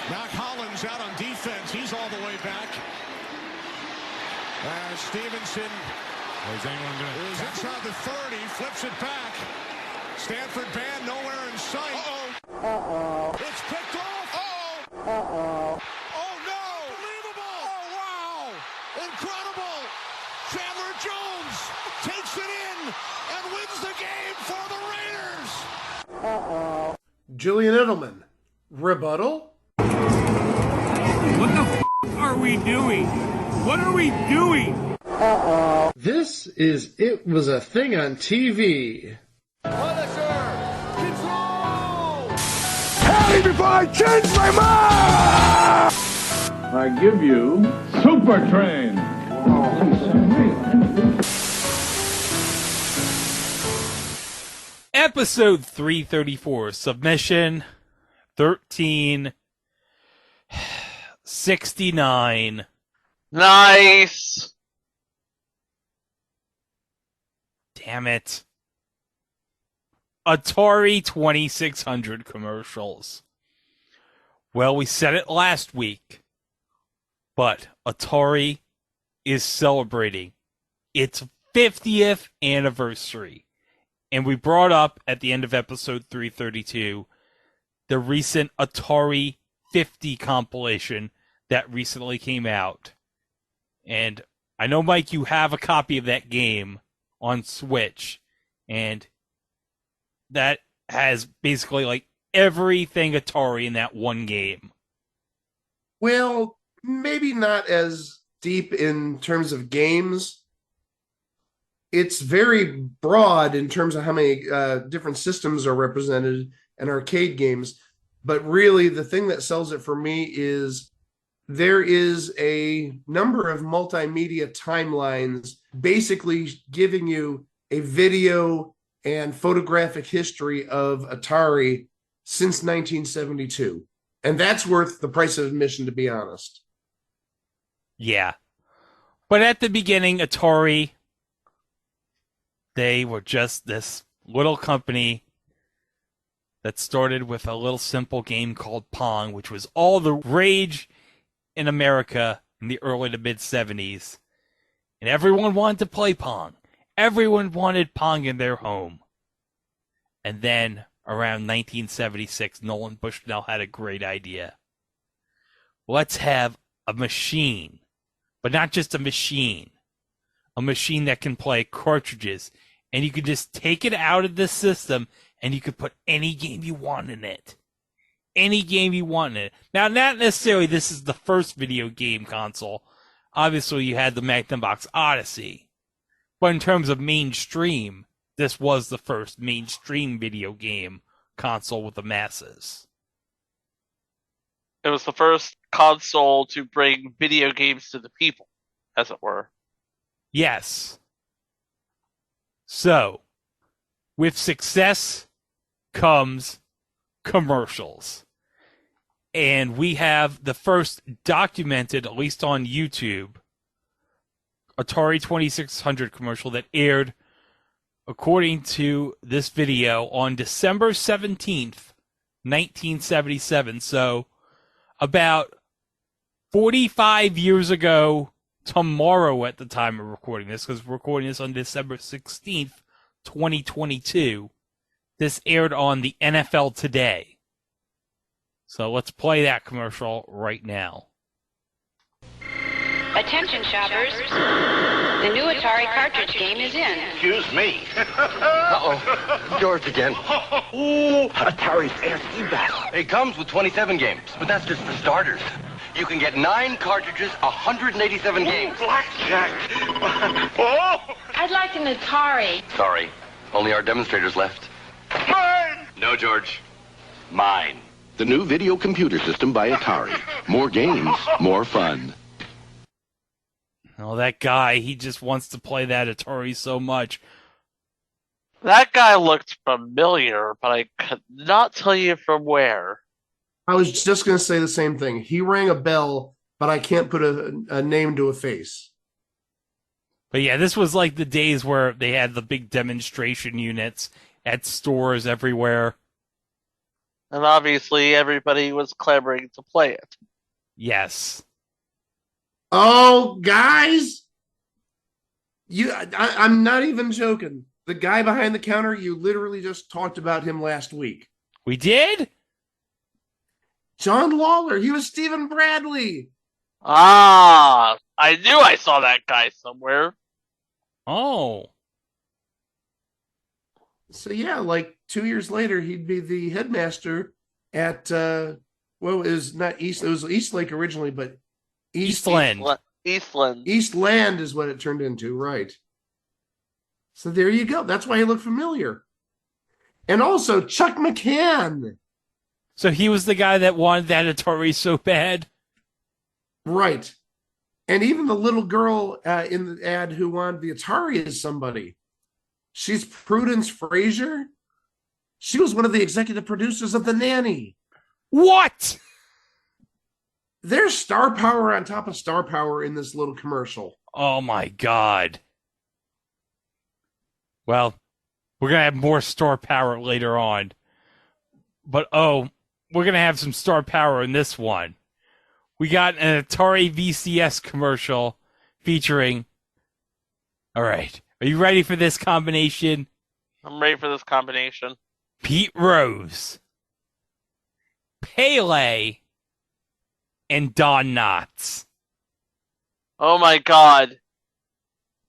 Mac Hollins out on defense. He's all the way back. Stevenson is inside the 30, flips it back. Stanford band nowhere in sight. It's picked off. Oh no! Unbelievable! Oh wow! Incredible! Chandler Jones takes it in and wins the game for the Raiders. Julian Edelman. Rebuttal? What the f*** are we doing? What are we doing? This is It Was a Thing on TV. Punisher! Control! Tell me before I change my mind! I give you Super Train. Episode 334, submission 1369. Nice. Damn it. Atari 2600 commercials. Well, we said it last week, but Atari is celebrating its 50th anniversary. And we brought up at the end of episode 332 the recent Atari 50 compilation that recently came out. And I know, Mike, you have a copy of that game on Switch. And that has basically like everything Atari in that one game. Well, maybe not as deep in terms of games. It's very broad in terms of how many different systems are represented and arcade games. But really, the thing that sells it for me is there is a number of multimedia timelines basically giving you a video and photographic history of Atari since 1972. And that's worth the price of admission, to be honest. Yeah. But at the beginning, Atari, they were just this little company that started with a little simple game called Pong, which was all the rage in America in the early to mid-70s. And everyone wanted to play Pong. Everyone wanted Pong in their home. And then, around 1976, Nolan Bushnell had a great idea. Let's have a machine, but not just a machine that can play cartridges, and you could just take it out of the system, and you could put any game you want in it. Any game you want in it. Now, not necessarily this is the first video game console. Obviously, you had the Magnavox Odyssey. But in terms of mainstream, this was the first mainstream video game console with the masses. It was the first console to bring video games to the people, as it were. Yes. So, with success comes commercials. And we have the first documented, at least on YouTube, Atari 2600 commercial that aired, according to this video, on December 17th, 1977. So, about 45 years ago tomorrow at the time of recording this, because we're recording this on December 16th, 2022. This aired on the NFL Today. So let's play that commercial right now. Attention shoppers, the new Atari cartridge game is in. Excuse me. Uh-oh. George again. Ooh, Atari's ASC battle. It comes with 27 games, but that's just for starters. You can get 9 cartridges, 187 games. Blackjack. Oh! I'd like an Atari. Sorry, only our demonstrators left. Mine! No, George. Mine. The new video computer system by Atari. More games, more fun. Oh, that guy, he just wants to play that Atari so much. That guy looked familiar, but I could not tell you from where. I was just going to say the same thing. He rang a bell, but I can't put a name to a face. But yeah, this was like the days where they had the big demonstration units at stores everywhere. And obviously, everybody was clamoring to play it. Yes. Oh, guys, I'm not even joking. The guy behind the counter, you literally just talked about him last week. We did? John Lawler. He was Stephen Bradley. Ah, I knew I saw that guy somewhere. Oh. So yeah, like 2 years later, he'd be the headmaster at it was not East. It was Eastlake originally, but Eastland. Eastland is what it turned into, right? So there you go. That's why he looked familiar. And also Chuck McCann. So he was the guy that wanted that Atari so bad? Right. And even the little girl in the ad who wanted the Atari is somebody. She's Prudence Frazier. She was one of the executive producers of The Nanny. What? There's star power on top of star power in this little commercial. Oh my God. Well, we're going to have more star power later on. But we're going to have some star power in this one. We got an Atari VCS commercial featuring... All right. Are you ready for this combination? I'm ready for this combination. Pete Rose, Pele, and Don Knotts. Oh my God.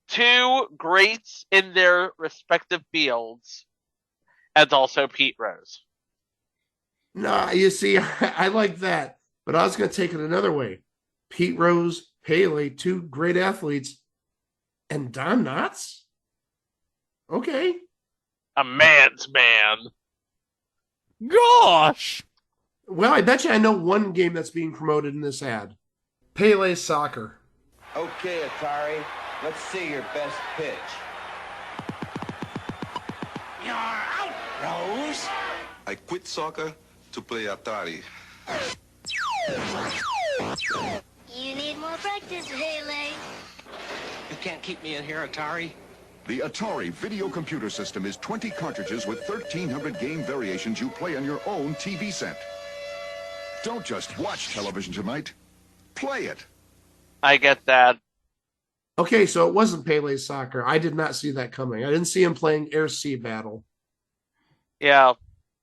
Two greats in their respective fields. And also Pete Rose. Nah, you see, I like that. But I was going to take it another way. Pete Rose, Pele, two great athletes, and Don Knotts? Okay. A man's man. Gosh! Well, I bet you I know one game that's being promoted in this ad. Pele Soccer. Okay, Atari, let's see your best pitch. You're out, Rose. I quit soccer to play Atari. You need more practice, Haley. You can't keep me in here, Atari. The Atari video computer system is 20 cartridges with 1,300 game variations you play on your own TV set. Don't just watch television tonight. Play it. I get that. Okay, so it wasn't Pele's Soccer. I did not see that coming. I didn't see him playing Air-Sea Battle. Yeah,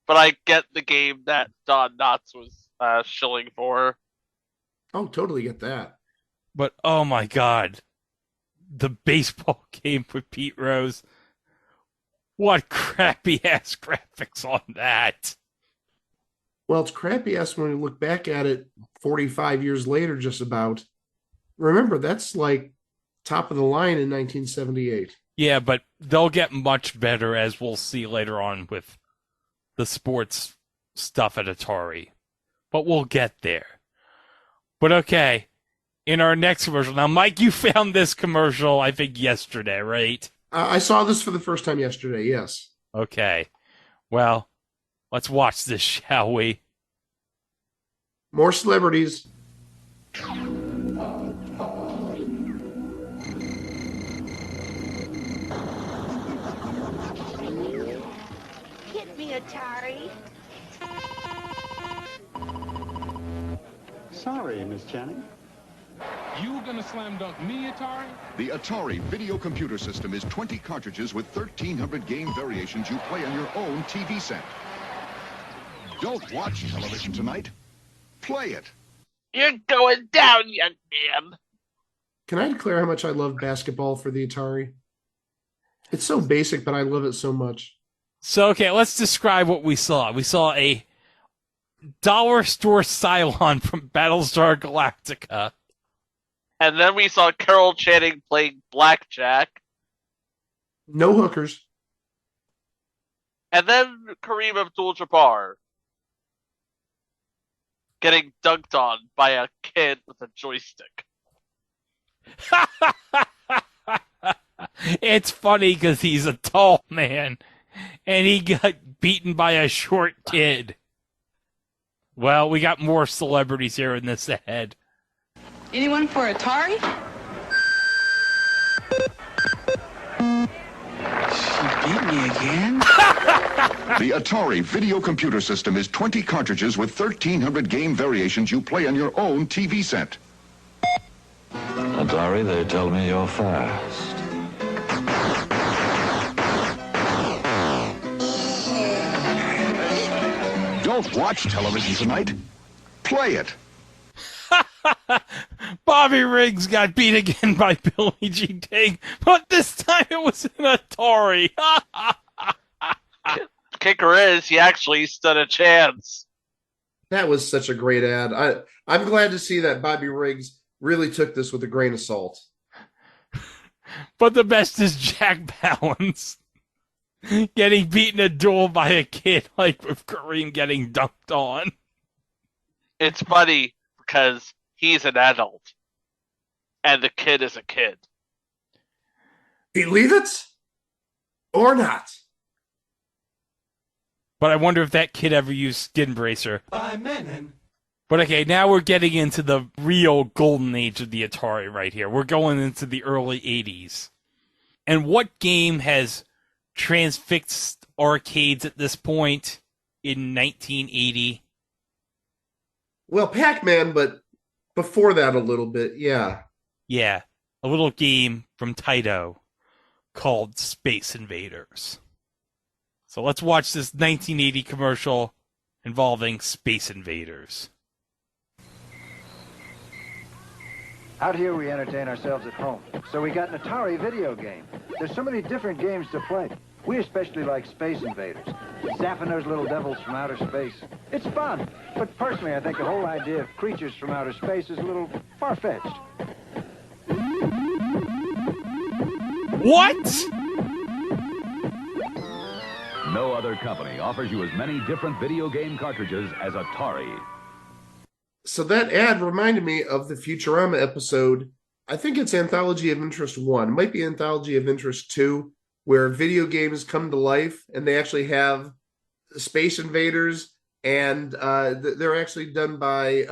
but I get the game that Don Knotts was shilling for. Oh, totally get that. But, oh my God. The baseball game with Pete Rose. What crappy-ass graphics on that. Well, it's crappy-ass when we look back at it 45 years later, just about. Remember, that's like top of the line in 1978. Yeah, but they'll get much better, as we'll see later on with the sports stuff at Atari. But we'll get there. But okay, in our next commercial. Now, Mike, you found this commercial, I think, yesterday, right? I saw this for the first time yesterday, yes. Okay. Well, let's watch this, shall we? More celebrities. Hit me, Atari. Sorry, Miss Channing. You gonna slam dunk me, Atari? The Atari video computer system is 20 cartridges with 1,300 game variations you play on your own TV set. Don't watch television tonight. Play it. You're going down, young man. Can I declare how much I love basketball for the Atari? It's so basic, but I love it so much. So, okay, let's describe what we saw. We saw a dollar store Cylon from Battlestar Galactica. And then we saw Carol Channing playing blackjack. No hookers. And then Kareem Abdul-Jabbar getting dunked on by a kid with a joystick. It's funny because he's a tall man and he got beaten by a short kid. Well, we got more celebrities here in this ahead. Anyone for Atari? She beat me again? The Atari video computer system is 20 cartridges with 1,300 game variations you play on your own TV set. Atari, they tell me you're fast. Don't watch television tonight. Play it. Bobby Riggs got beat again by Billy G. Ting, but this time it was an Atari. Kicker is, he actually stood a chance. That was such a great ad. I'm glad to see that Bobby Riggs really took this with a grain of salt. But the best is Jack Palance getting beaten a duel by a kid, like with Kareem getting dunked on. It's funny because he's an adult, and the kid is a kid. Believe it or not. But I wonder if that kid ever used Skin Bracer. By Menon. But okay, now we're getting into the real golden age of the Atari right here. We're going into the early 80s. And what game has transfixed arcades at this point in 1980? Well, Pac-Man, but before that a little bit, yeah. Yeah, a little game from Taito called Space Invaders. So let's watch this 1980 commercial involving Space Invaders. Out here we entertain ourselves at home, so we got an Atari video game. There's so many different games to play. We especially like Space Invaders, zapping those little devils from outer space. It's fun, but personally I think the whole idea of creatures from outer space is a little far-fetched. What? No other company offers you as many different video game cartridges as Atari. So that ad reminded me of the Futurama episode. I think it's Anthology of Interest 1. It might be Anthology of Interest 2, where video games come to life and they actually have Space Invaders, and they're actually done by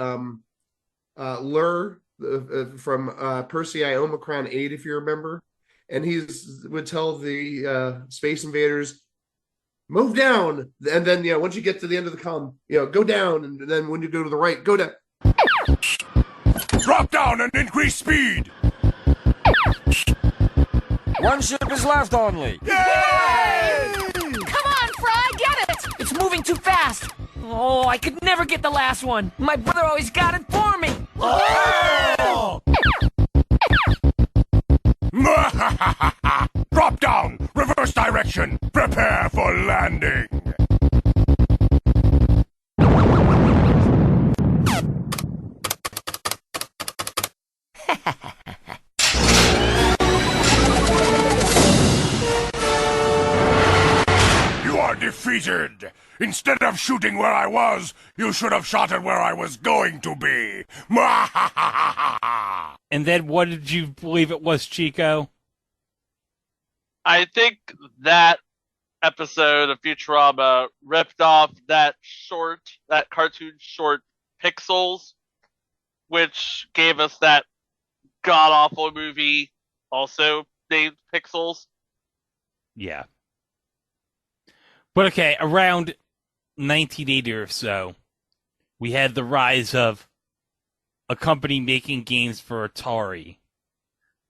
Lur from Persei Omicron 8, if you remember. And he would tell the Space Invaders, move down, and then once you get to the end of the column, go down, and then when you go to the right, go down. Drop down and increase speed. One ship is left only. Yay! Come on, Fry, get it! It's moving too fast. Oh, I could never get the last one. My brother always got it for me. Oh! Drop down, reverse direction, prepare for landing. You are defeated. Instead of shooting where I was, you should have shot at where I was going to be. And then what did you believe it was, Chico? I think that episode of Futurama ripped off that cartoon short Pixels, which gave us that god-awful movie also named Pixels. Yeah. But okay, around 1980 or so, we had the rise of a company making games for Atari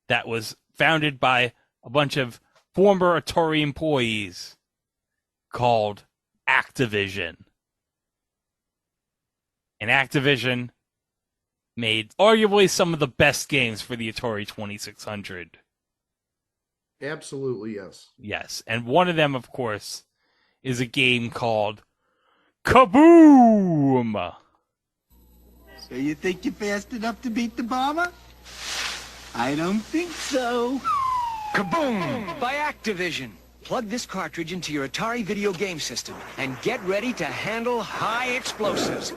that was founded by a bunch of former Atari employees called Activision. And Activision made arguably some of the best games for the Atari 2600. Absolutely, yes. Yes, and one of them, of course, is a game called Kaboom! So you think you're fast enough to beat the bomber? I don't think so. Kaboom! By Activision. Plug this cartridge into your Atari video game system and get ready to handle high explosives.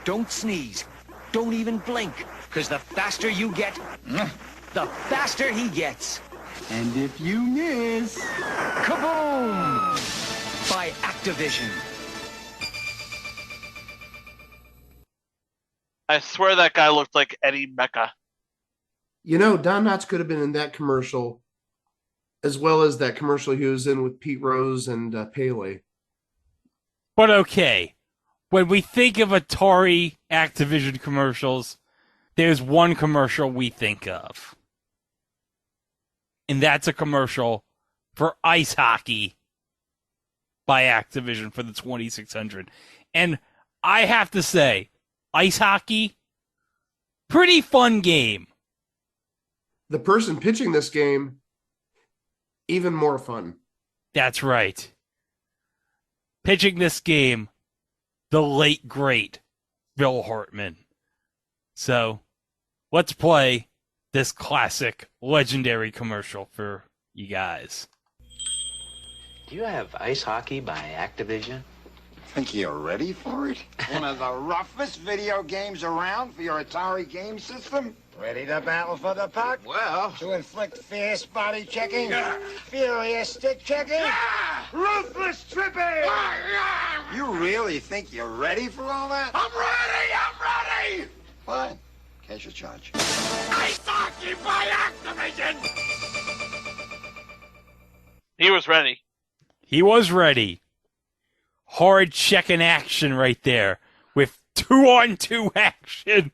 Don't sneeze. Don't even blink, because the faster you get, the faster he gets. And if you miss... Kaboom! By Activision. I swear that guy looked like Eddie Mecca. Don Knotts could have been in that commercial, as well as that commercial he was in with Pete Rose and Pele. But okay, when we think of Atari Activision commercials, there's one commercial we think of. And that's a commercial for ice hockey by Activision for the 2600. And I have to say, ice hockey, pretty fun game. The person pitching this game, even more fun. That's right. Pitching this game, the late, great Bill Hartman. So, let's play this classic, legendary commercial for you guys. Do you have ice hockey by Activision? Think you're ready for it? One of the roughest video games around for your Atari game system? Ready to battle for the puck? Well... To inflict fierce body checking? Furious stick checking? Ruthless tripping? You really think you're ready for all that? I'm ready! Fine. Cash your charge. Ice hockey by Activision! He was ready. He was ready. Hard checking action right there with 2-on-2 action.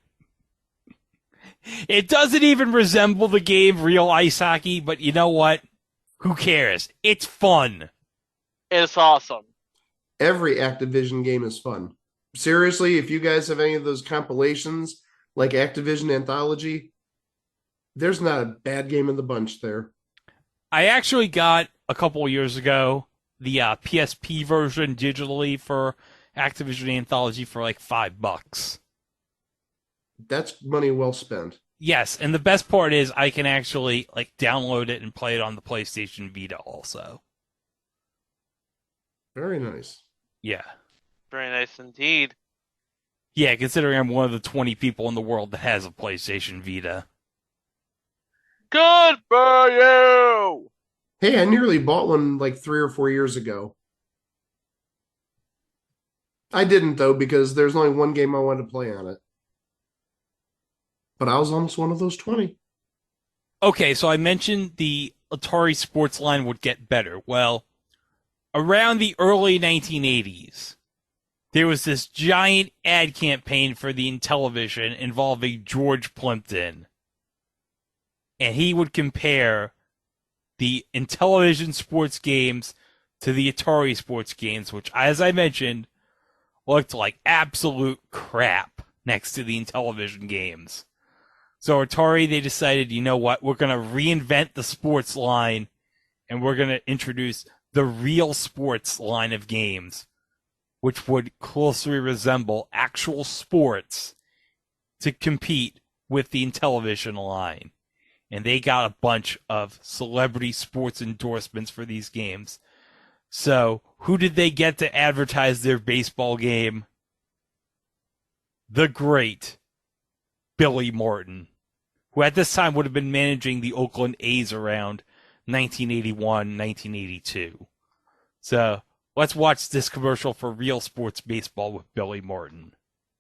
It doesn't even resemble the game Real Ice Hockey, but you know what? Who cares? It's fun. It's awesome. Every Activision game is fun. Seriously, if you guys have any of those compilations, like Activision Anthology, there's not a bad game in the bunch there. I actually got, a couple of years ago, the PSP version digitally for Activision Anthology for like $5. That's money well spent. Yes, and the best part is I can actually like download it and play it on the PlayStation Vita also. Very nice. Yeah. Very nice indeed. Yeah, considering I'm one of the 20 people in the world that has a PlayStation Vita. Good for you! Hey, I nearly bought one like 3 or 4 years ago. I didn't, though, because there's only one game I wanted to play on it. But I was almost one of those 20. Okay, so I mentioned the Atari sports line would get better. Well, around the early 1980s, there was this giant ad campaign for the Intellivision involving George Plimpton. And he would compare the Intellivision sports games to the Atari sports games, which, as I mentioned, looked like absolute crap next to the Intellivision games. So Atari, they decided, you know what, we're going to reinvent the sports line, and we're going to introduce the real sports line of games, which would closely resemble actual sports to compete with the Intellivision line. And they got a bunch of celebrity sports endorsements for these games. So, who did they get to advertise their baseball game? The great Billy Martin, who at this time would have been managing the Oakland A's around 1981, 1982. So, let's watch this commercial for real sports baseball with Billy Martin.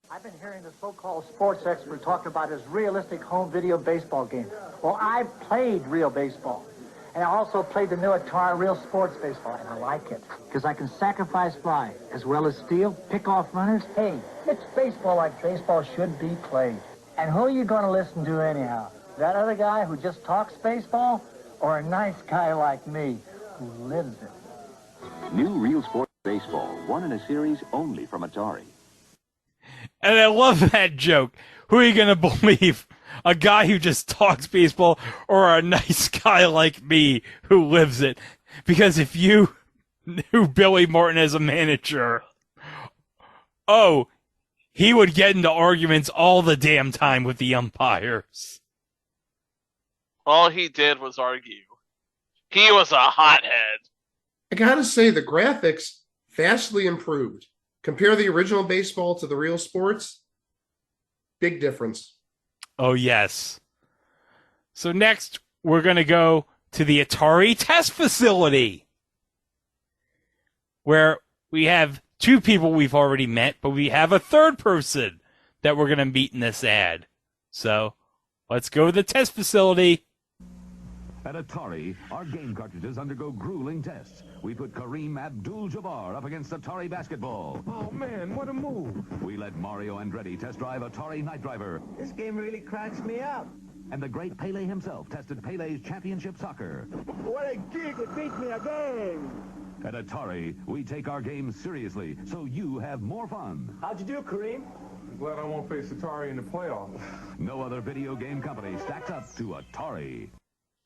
I've been hearing the so-called sports expert talk about his realistic home video baseball game. Well, I've played real baseball. And I also played the new Atari Real Sports Baseball, and I like it. Because I can sacrifice fly, as well as steal, pick off runners. Hey, it's baseball like baseball should be played. And who are you going to listen to anyhow? That other guy who just talks baseball? Or a nice guy like me who lives it? New Real Sports Baseball, one in a series only from Atari. And I love that joke. Who are you going to believe? A guy who just talks baseball or a nice guy like me who lives it? Because if you knew Billy Martin as a manager, oh, he would get into arguments all the damn time with the umpires. All he did was argue. He was a hothead. I gotta say, the graphics vastly improved. Compare the original baseball to the real sports. Big difference. Oh, yes. So next, we're going to go to the Atari test facility, where we have two people we've already met, but we have a third person that we're going to meet in this ad. So let's go to the test facility. At Atari, our game cartridges undergo grueling tests. We put Kareem Abdul-Jabbar up against Atari basketball. Oh, man, what a move. We let Mario Andretti test drive Atari Night Driver. This game really cracks me up. And the great Pele himself tested Pele's championship soccer. What a gig, it beats me again. At Atari, we take our games seriously, so you have more fun. How'd you do, Kareem? I'm glad I won't face Atari in the playoffs. No other video game company stacks up to Atari.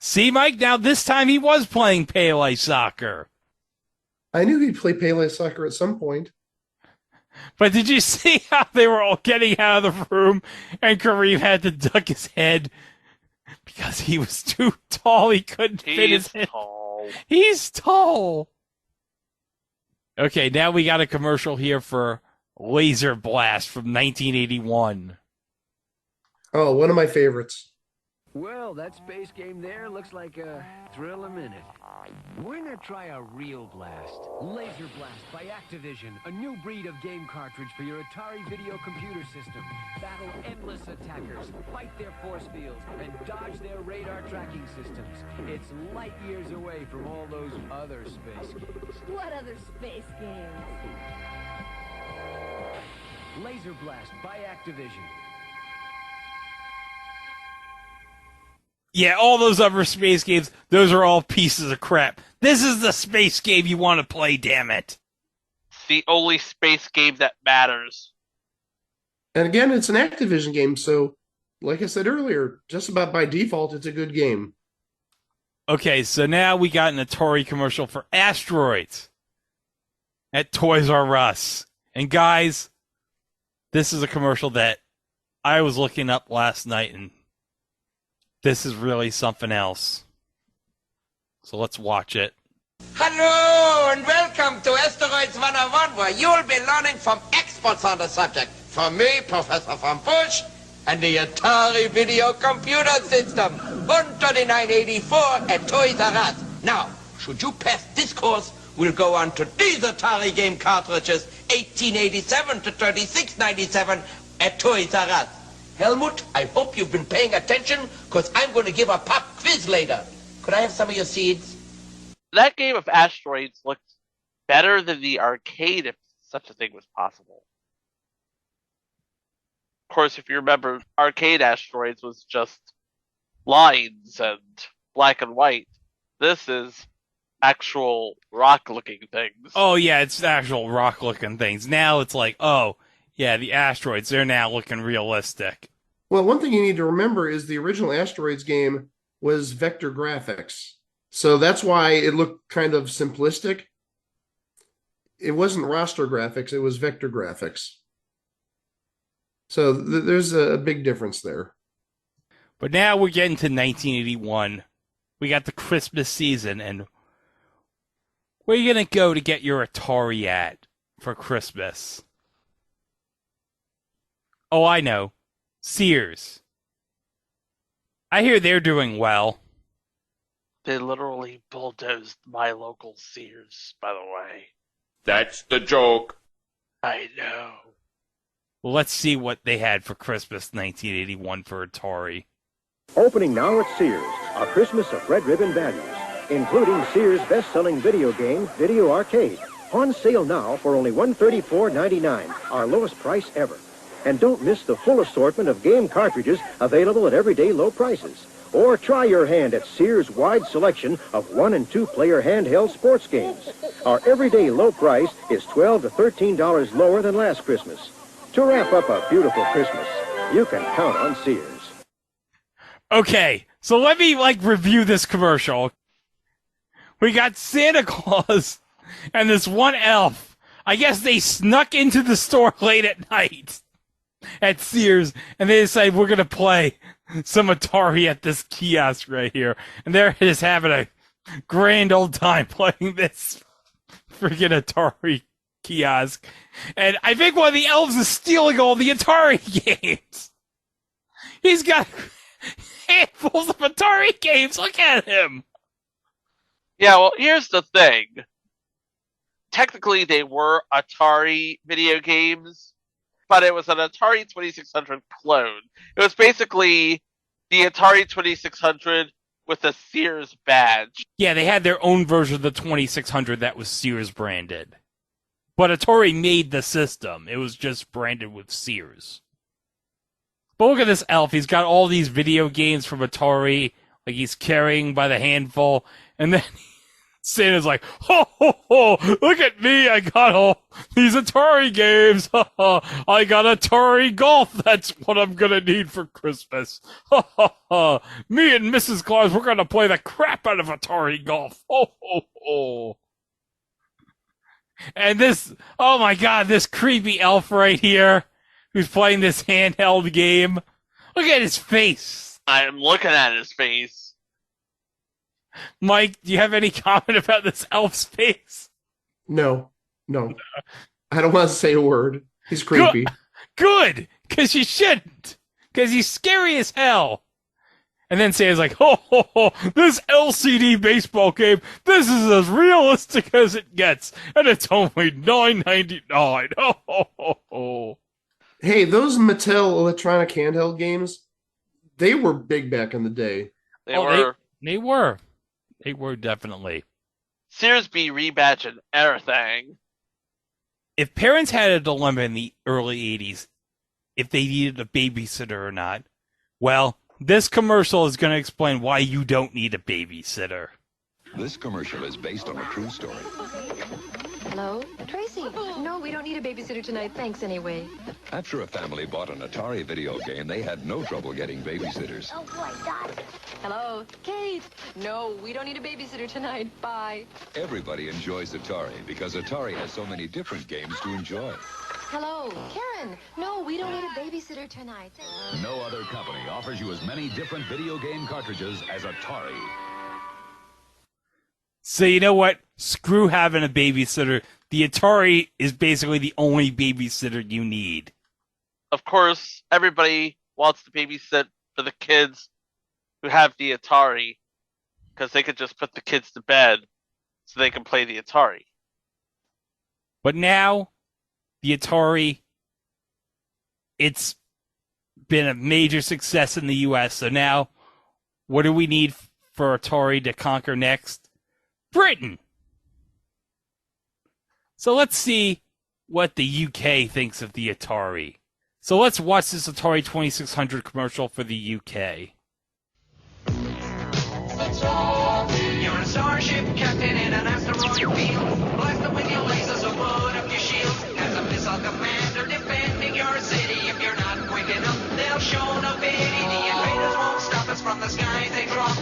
See, Mike, now this time he was playing Pele soccer. I knew he'd play Pele soccer at some point. But did you see how they were all getting out of the room and Kareem had to duck his head because he was too tall? He couldn't fit his head. He's tall. Okay, now we got a commercial here for Laser Blast from 1981. Oh, one of my favorites. Well, that space game there looks like a thrill a minute. Why not try a real blast? Laser Blast by Activision, a new breed of game cartridge for your Atari video computer system. Battle endless attackers, fight their force fields, and dodge their radar tracking systems. It's light years away from all those other space games. What other space games? Laser Blast by Activision. Yeah, all those other space games, those are all pieces of crap. This is the space game you want to play, damn it. It's the only space game that matters. And again, it's an Activision game, so like I said earlier, just about by default, it's a good game. Okay, so now we got an Atari commercial for Asteroids at Toys R Us. And guys, this is a commercial that I was looking up last night, and this is really something else. So let's watch it. Hello and welcome to Asteroids 101, where you'll be learning from experts on the subject. From me, Professor Von Busch, and the Atari Video Computer System, 13984 at Toys R Us. Now, should you pass this course, we'll go on to these Atari game cartridges, 1887 to 3697 at Toys R Us. Helmut, I hope you've been paying attention, because I'm going to give a pop quiz later. Could I have some of your seeds? That game of Asteroids looked better than the arcade, if such a thing was possible. Of course, if you remember, arcade Asteroids was just lines and black and white. This is actual rock-looking things. Oh, yeah, it's actual rock-looking things. Now it's like, oh, yeah, the Asteroids, they're now looking realistic. Well, one thing you need to remember is the original Asteroids game was vector graphics. So that's why it looked kind of simplistic. It wasn't raster graphics, it was vector graphics. So there's a big difference there. But now we're getting to 1981. We got the Christmas season, and where are you going to go to get your Atari at for Christmas? Oh, I know. Sears. I hear they're doing well. They literally bulldozed my local Sears, by the way. That's the joke. I know. Well, let's see what they had for Christmas 1981 for Atari. Opening now at Sears, a Christmas of red ribbon values, including Sears' best-selling video game, Video Arcade. On sale now for only $134.99, our lowest price ever. And don't miss the full assortment of game cartridges available at everyday low prices. Or try your hand at Sears' wide selection of 1- and 2-player handheld sports games. Our everyday low price is $12 to $13 lower than last Christmas. To wrap up a beautiful Christmas, you can count on Sears. Okay, so let me, review this commercial. We got Santa Claus and this one elf. I guess they snuck into the store late at night at Sears, and they decided we're going to play some Atari at this kiosk right here. And they're just having a grand old time playing this freaking Atari kiosk. And I think one of the elves is stealing all the Atari games. He's got handfuls of Atari games. Look at him. Yeah, well, here's the thing. Technically, they were Atari video games, but it was an Atari 2600 clone. It was basically the Atari 2600 with a Sears badge. Yeah, they had their own version of the 2600 that was Sears branded. But Atari made the system. It was just branded with Sears. But look at this elf. He's got all these video games from Atari, like he's carrying by the handful. And then Santa's like, ho, ho, ho, look at me. I got all these Atari games. I got Atari Golf. That's what I'm going to need for Christmas. Me and Mrs. Claus, we're going to play the crap out of Atari Golf. Ho, ho, ho. And this, oh my God, this creepy elf right here who's playing this handheld game. Look at his face. I am looking at his face. Mike, do you have any comment about this elf's face? No. I don't want to say a word. He's creepy. Good, because you shouldn't. Because he's scary as hell. And then Santa's like, ho, ho, ho, this LCD baseball game, this is as realistic as it gets. And it's only $9.99. Ho, ho, ho, ho. Hey, those Mattel electronic handheld games, they were big back in the day. They were. They were. They were definitely. Sears be rebadge and everything. If parents had a dilemma in the early 80s, if they needed a babysitter or not, well, this commercial is going to explain why you don't need a babysitter. This commercial is based on a true story. Hello? Tracy. No, we don't need a babysitter tonight. Thanks anyway. After a family bought an Atari video game, they had no trouble getting babysitters. Oh, boy, got it. Hello? Kate. No, we don't need a babysitter tonight. Bye. Everybody enjoys Atari because Atari has so many different games to enjoy. Hello? Karen. No, we don't need a babysitter tonight. No other company offers you as many different video game cartridges as Atari. So you know what? Screw having a babysitter. The Atari is basically the only babysitter you need. Of course, everybody wants to babysit for the kids who have the Atari, because they could just put the kids to bed so they can play the Atari. But now, the Atari, it's been a major success in the U.S., so now, what do we need for Atari to conquer next? Britain! So let's see what the UK thinks of the Atari. So let's watch this Atari 2600 commercial for the UK. You're a starship captain in an asteroid field. Blast them with your lasers or put up your shields. As a missile commander defending your city. If you're not quick enough, they'll show no pity. The invaders won't stop us from the skies they drop.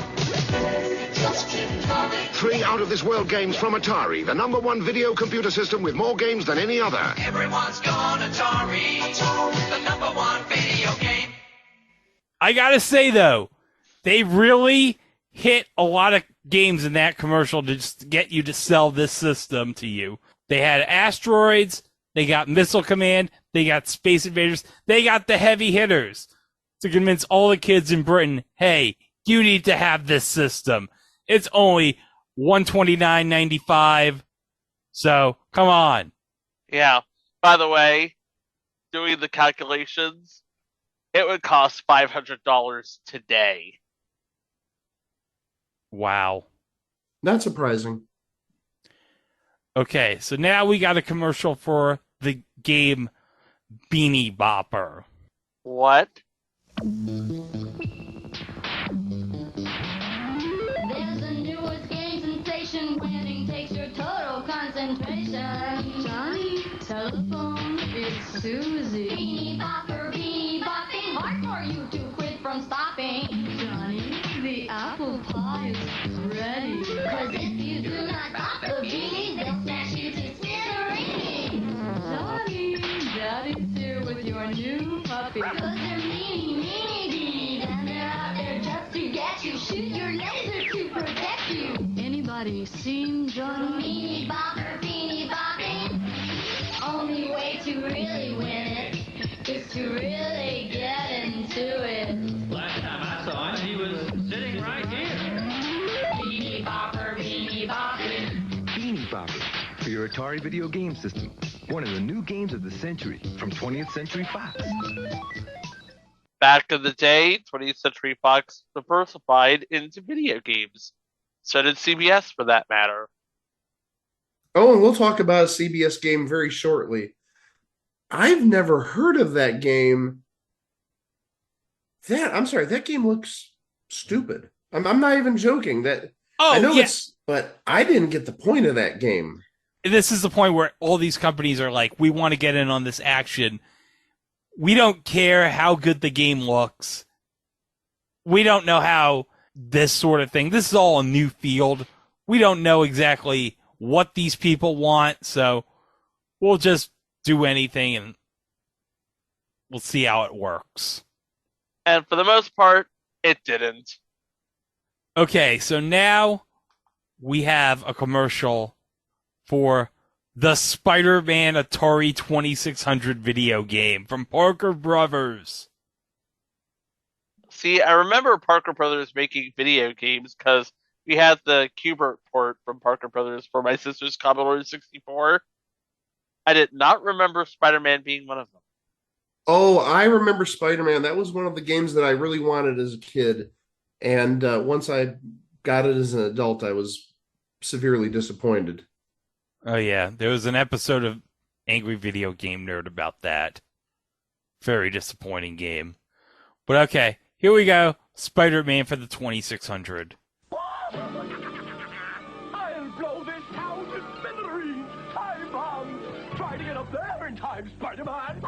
Just keep coming. 3 out-of-this-world games from Atari, the #1 video computer system with more games than any other. Everyone's gone Atari, the #1 video game. I gotta say, though, they really hit a lot of games in that commercial to just get you to sell this system to you. They had asteroids, they got Missile Command, they got Space Invaders, they got the heavy hitters to convince all the kids in Britain, hey, you need to have this system. It's only $129.95, so come on. Yeah. By the way, doing the calculations, it would cost $500 today. Wow. Not surprising. Okay, so now we got a commercial for the game Beanie Bopper. What? There's a newest game sensation. Winning takes your total concentration. Johnny, telephone, it's Susie. Beanie Bopper, beanie bopping. Hard for you to quit from stopping. Johnny, the apple pie is ready. 'Cause if you do not bop the beanies, they'll smash you to smithereens. Johnny, Daddy's here with your new puppy. 'Cause they're meanie, meanie beanies. And they're out there just to get you. Shoot your laser to protect you. Anybody seen Johnny? Beanie Bopper, beanie bopping. Only way to really win it is to really get into it. Last time I saw him, he was sitting right here. Beanie Bopper, beanie bopping. Beanie Bopper for your Atari video game system. One of the new games of the century from 20th Century Fox. Back in the day, 20th Century Fox diversified into video games. So did CBS, for that matter. Oh, and we'll talk about a CBS game very shortly. I've never heard of that game. I'm sorry, that game looks stupid. I'm not even joking. I know it's, but I didn't get the point of that game. This is the point where all these companies are like, we want to get in on this action. We don't care how good the game looks. We don't know how this sort of thing. This is all a new field. We don't know exactly what these people want, so we'll just do anything and we'll see how it works. And for the most part, it didn't. Okay, so now we have a commercial for the Spider-Man Atari 2600 video game from Parker Brothers. See, I remember Parker Brothers making video games because we had the Qbert port from Parker Brothers for my sister's Commodore 64. I did not remember Spider-Man being one of them. Oh, I remember Spider-Man. That was one of the games that I really wanted as a kid. And once I got it as an adult, I was severely disappointed. Oh, yeah. There was an episode of Angry Video Game Nerd about that. Very disappointing game. But okay, here we go. Spider-Man for the 2600. I'll blow this town to smithereens. Time bomb. Try to get up there in time, Spider-Man.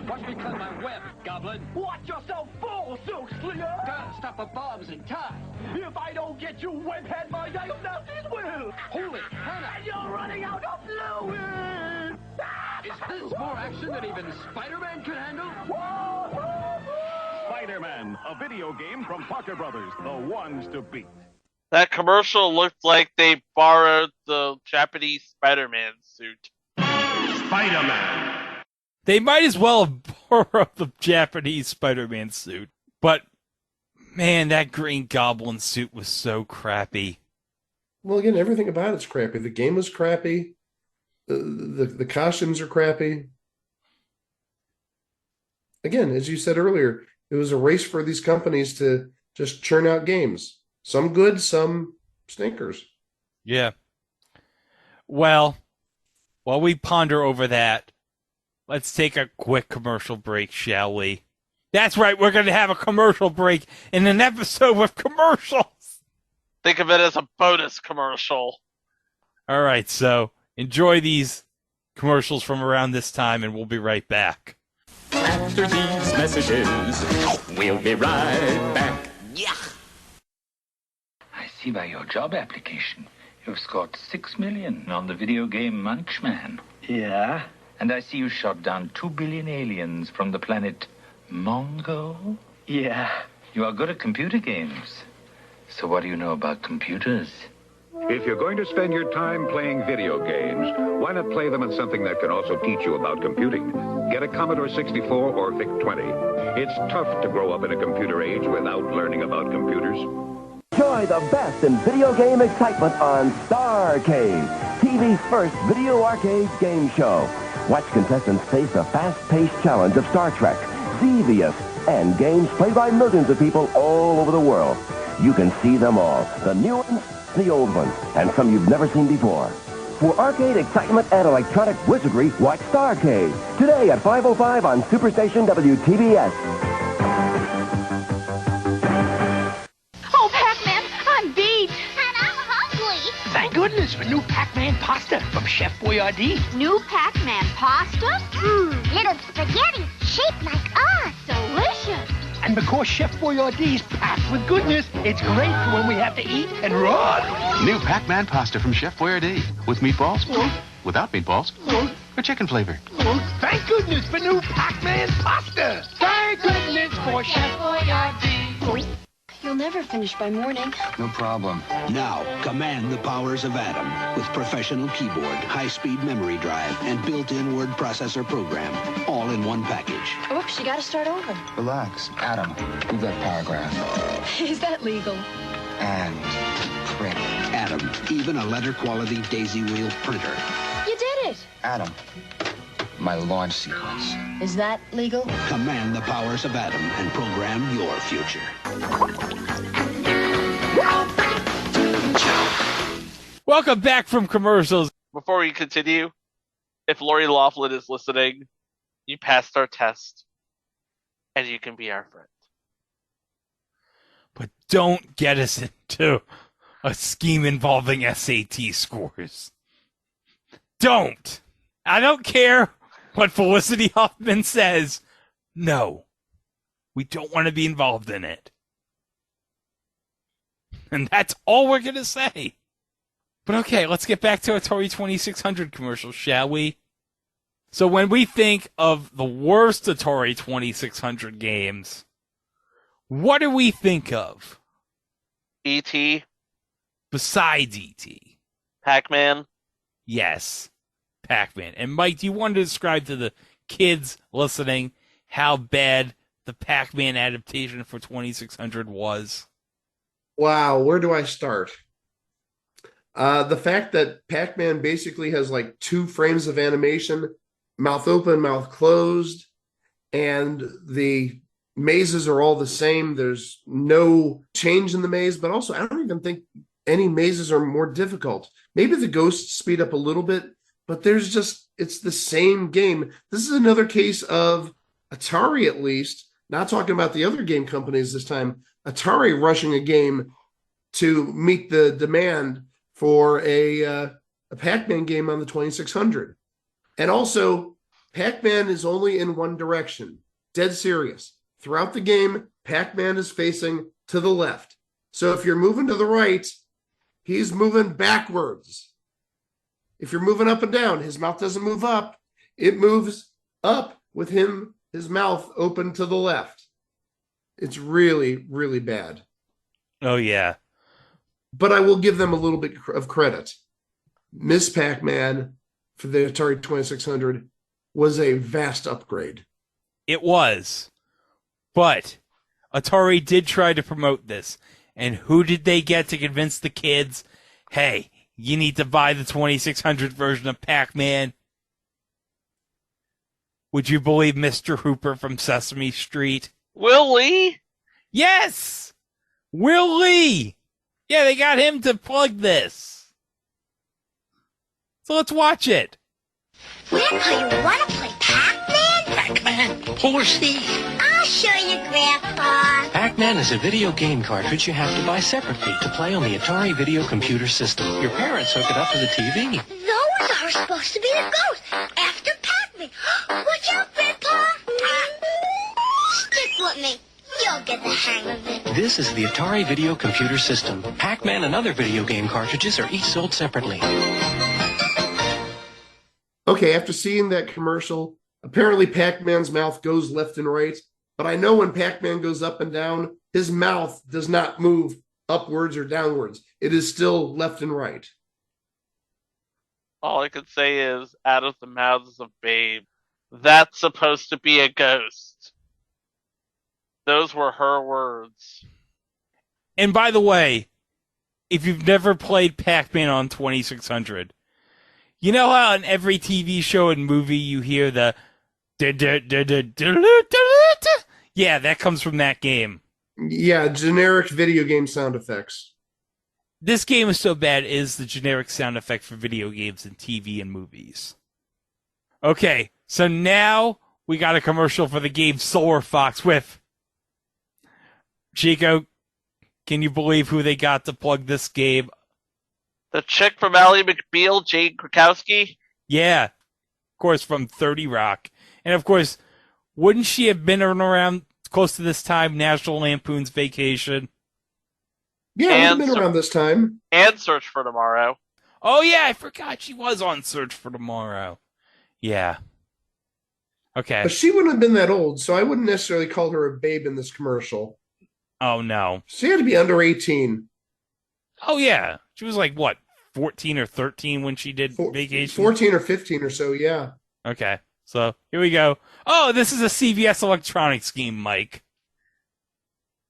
Watch me cut my web, Goblin. Watch yourself fall, Silk Slinger. Gotta stop the bombs in time. If I don't get you, webhead, my diagnosis will. Holy Hannah. And you're running out of fluid. Is this more action than even Spider-Man could handle? Spider-Man, a video game from Parker Brothers, the ones to beat. That commercial looked like they borrowed the Japanese Spider-Man suit. Spider-Man. They might as well have borrowed the Japanese Spider-Man suit. But, man, that Green Goblin suit was so crappy. Well, again, everything about it's crappy. The game was crappy. The costumes are crappy. Again, as you said earlier, it was a race for these companies to just churn out games. Some good, some stinkers. Yeah. Well, while we ponder over that, let's take a quick commercial break, shall we? That's right, we're going to have a commercial break in an episode with commercials. Think of it as a bonus commercial. All right, so enjoy these commercials from around this time, and we'll be right back. After these messages, we'll be right back. Yeah. I see by your job application, you've scored 6 million on the video game Munchman. Yeah? And I see you shot down 2 billion aliens from the planet Mongo. Yeah. You are good at computer games. So what do you know about computers? If you're going to spend your time playing video games, why not play them on something that can also teach you about computing? Get a Commodore 64 or VIC-20. It's tough to grow up in a computer age without learning about computers. Enjoy the best in video game excitement on Starcade, TV's first video arcade game show. Watch contestants face the fast-paced challenge of Star Trek, Xevious, and games played by millions of people all over the world. You can see them all, the new ones, the old ones, and some you've never seen before. For arcade excitement and electronic wizardry, watch Starcade, today at 5:05 on Superstation WTBS. Oh, Pac-Man, I'm beat. And I'm hungry. Thank goodness for new Pac-Man pasta from Chef Boyardee. New Pac-Man pasta? Little spaghetti shaped like us. Delicious. And because Chef Boyardee's packed with goodness, it's great for when we have to eat and run. New Pac-Man pasta from Chef Boyardee. With meatballs, without meatballs, or chicken flavor. Thank goodness for new Pac-Man pasta. Thank goodness for Chef Boyardee. You'll never finish by morning. No problem. Now, command the powers of Atom with professional keyboard, high-speed memory drive, and built-in word processor program, all in one package. Oops, you gotta start over. Relax. Adam, read that paragraph. Is that legal? And print. Atom, even a letter-quality daisy wheel printer. You did it. Adam, my launch sequence. Is that legal? Command the powers of Adam and program your future. Welcome back from commercials. Before we continue, if Lori Loughlin is listening, you passed our test, and you can be our friend. But don't get us into a scheme involving SAT scores. Don't. I don't care what Felicity Huffman says. No. We don't want to be involved in it. And that's all we're going to say. But okay, let's get back to Atari 2600 commercials, shall we? So when we think of the worst Atari 2600 games, what do we think of? E.T. Besides E.T. Pac-Man. Yes, Pac-Man. And Mike, do you want to describe to the kids listening how bad the Pac-Man adaptation for 2600 was? Wow, where do I start? The fact that Pac-Man basically has like 2 frames of animation, mouth open, mouth closed, and the mazes are all the same. There's no change in the maze, but also I don't even think any mazes are more difficult. Maybe the ghosts speed up a little bit, but it's the same game. This is another case of Atari, at least, not talking about the other game companies this time, Atari rushing a game to meet the demand for a Pac-Man game on the 2600. And also, Pac-Man is only in one direction. Dead serious. Throughout the game, Pac-Man is facing to the left. So if you're moving to the right, he's moving backwards. If you're moving up and down, his mouth doesn't move up. It moves up with his mouth open to the left. It's really, really bad. Oh, yeah. But I will give them a little bit of credit. Miss Pac-Man for the Atari 2600 was a vast upgrade. It was. But Atari did try to promote this. And who did they get to convince the kids, hey, you need to buy the 2600 version of Pac-Man? Would you believe Mr. Hooper from Sesame Street? Will Lee? Yes! Will Lee! Yeah, they got him to plug this. So let's watch it. Grandpa, you want to play Pac-Man? Pac-Man? Who's he? I'll show you, Grandpa. Pac-Man is a video game cartridge you have to buy separately to play on the Atari video computer system. Your parents hook it up to the TV. Those are supposed to be the ghosts after Pac-Man. Watch out, Grandpa. Stick with me. You'll get the hang of it. This is the Atari video computer system. Pac-Man and other video game cartridges are each sold separately. Okay, after seeing that commercial, apparently Pac-Man's mouth goes left and right, but I know when Pac-Man goes up and down, his mouth does not move upwards or downwards. It is still left and right. All I could say is, out of the mouths of babes, that's supposed to be a ghost. Those were her words. And by the way, if you've never played Pac-Man on 2600, you know how in every TV show and movie you hear the yeah, that comes from that game. Yeah, generic video game sound effects. This game is so bad it is the generic sound effect for video games and TV and movies. Okay, so now we got a commercial for the game Solar Fox with Chico. Can you believe who they got to plug this game? The chick from Ally McBeal, Jane Krakowski? Yeah, of course, from 30 Rock. And of course, wouldn't she have been around close to this time, National Lampoon's Vacation? Yeah, it would have been around this time. And Search for Tomorrow. Oh yeah, I forgot she was on Search for Tomorrow. Yeah. Okay. But she wouldn't have been that old, so I wouldn't necessarily call her a babe in this commercial. Oh no. She had to be under 18. Oh yeah. She was like, what, 14 or 13 when she did Vacation? 14 or 15 or so, yeah. Okay. So, here we go. Oh, this is a CBS Electronics game, Mike.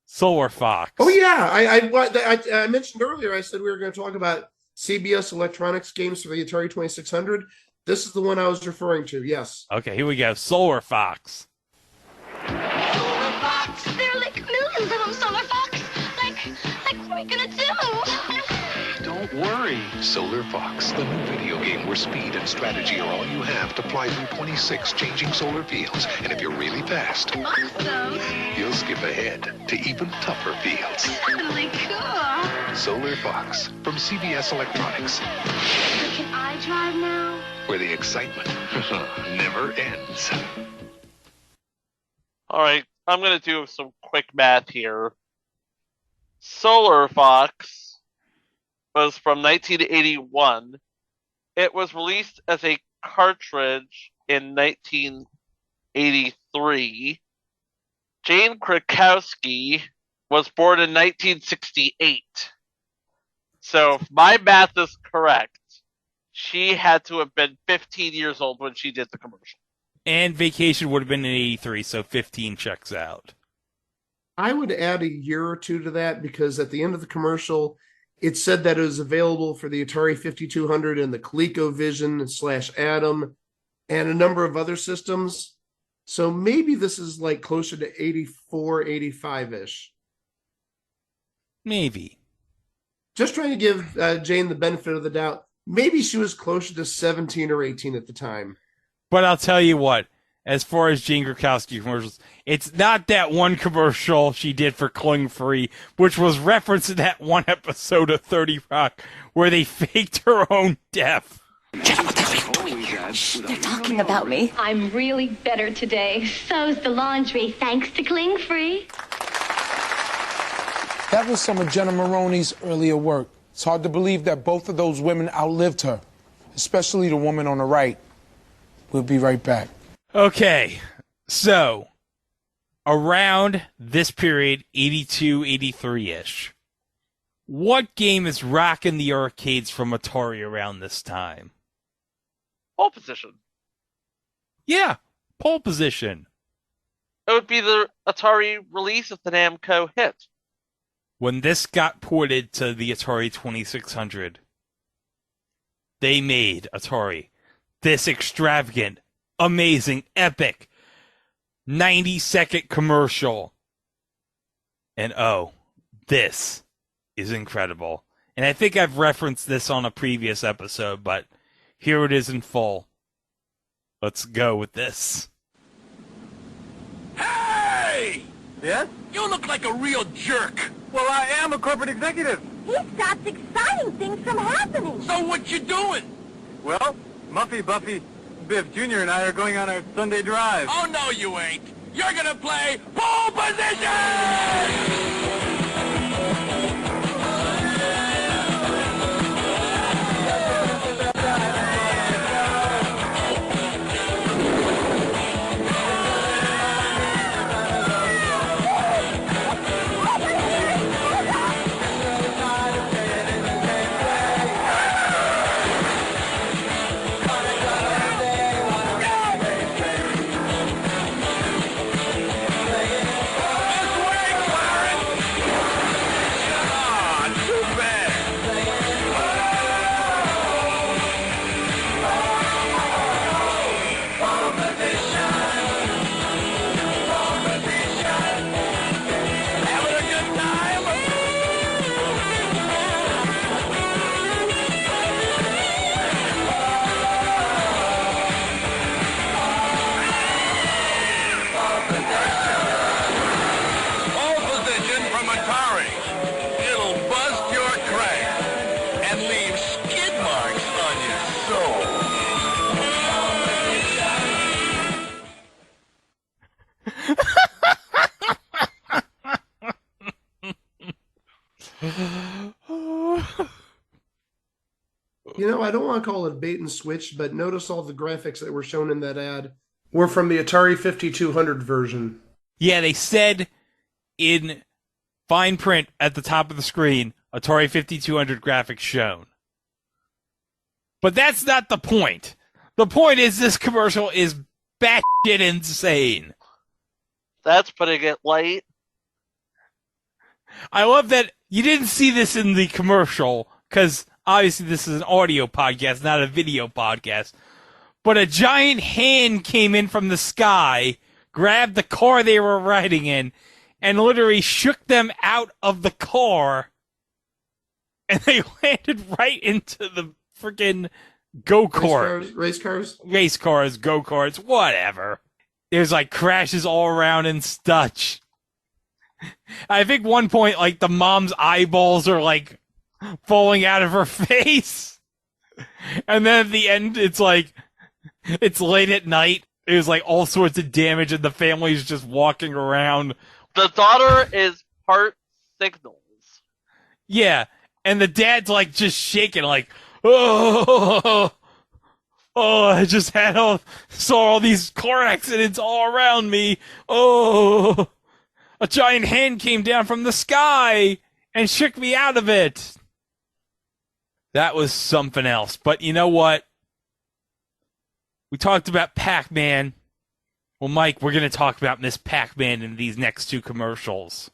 Solar Fox. Oh, yeah. I mentioned earlier, I said we were going to talk about CBS Electronics games for the Atari 2600. This is the one I was referring to, yes. Okay, here we go. Solar Fox. Solar Fox! There are like millions of them, Solar Fox! Like, what are we gonna do? Don't worry. Solar Fox, the new video game where speed and strategy are all you have to fly through 26 changing solar fields. And if you're really fast, Awesome! you'll skip ahead to even tougher fields. Really cool! Solar Fox from CBS Electronics, So can I drive now? where the excitement never ends. All right, I'm going to do some quick math here. Solar Fox was from 1981. It was released as a cartridge in 1983. Jane Krakowski was born in 1968. So if my math is correct, she had to have been 15 years old when she did the commercial. And Vacation would have been in 83, so 15 checks out. I would add a year or two to that because at the end of the commercial, it said that it was available for the Atari 5200 and the ColecoVision / Atom and a number of other systems. So maybe this is like closer to 84, 85-ish. Maybe. Just trying to give Jane the benefit of the doubt. Maybe she was closer to 17 or 18 at the time. But I'll tell you what, as far as Jane Krakowski commercials, it's not that one commercial she did for Cling Free, which was referenced in that one episode of 30 Rock, where they faked her own death. They're talking about me. I'm really better today. So's the laundry, thanks to Cling Free. That was some of Jenna Maroney's earlier work. It's hard to believe that both of those women outlived her, especially the woman on the right. We'll be right back. Okay, so around this period, 82, 83-ish, what game is rocking the arcades from Atari around this time? Pole Position. Yeah, Pole Position. It would be the Atari release of the Namco hit. When this got ported to the Atari 2600, they made Atari this extravagant, amazing, epic 90-second commercial. And oh, this is incredible. And I think I've referenced this on a previous episode, but here it is in full. Let's go with this. Hey! Yes? You look like a real jerk. Well, I am a corporate executive. He stops exciting things from happening. So what you doing? Well, Muffy, Buffy, Biff Jr. and I are going on our Sunday drive. Oh, no, you ain't. You're gonna play Pole Position! You know, I don't want to call it bait and switch, but notice all the graphics that were shown in that ad were from the Atari 5200 version. Yeah, they said in fine print at the top of the screen, Atari 5200 graphics shown. But that's not the point. The point is this commercial is batshit insane. That's putting it light. I love that you didn't see this in the commercial, because obviously this is an audio podcast, not a video podcast. but a giant hand came in from the sky, grabbed the car they were riding in, and literally shook them out of the car, and they landed right into the freaking go-kart. Race cars? Race cars, go-karts, whatever. There's like crashes all around and such. I think one point, like, the mom's eyeballs are like falling out of her face. And then at the end, it's like, it's late at night. There's like all sorts of damage and the family's just walking around. The daughter is part signals. Yeah. And the dad's like just shaking like, oh, I just saw all these car accidents all around me. Oh, a giant hand came down from the sky and shook me out of it. That was something else. But you know what? We talked about Pac-Man. Well, Mike, we're going to talk about Miss Pac-Man in these next two commercials.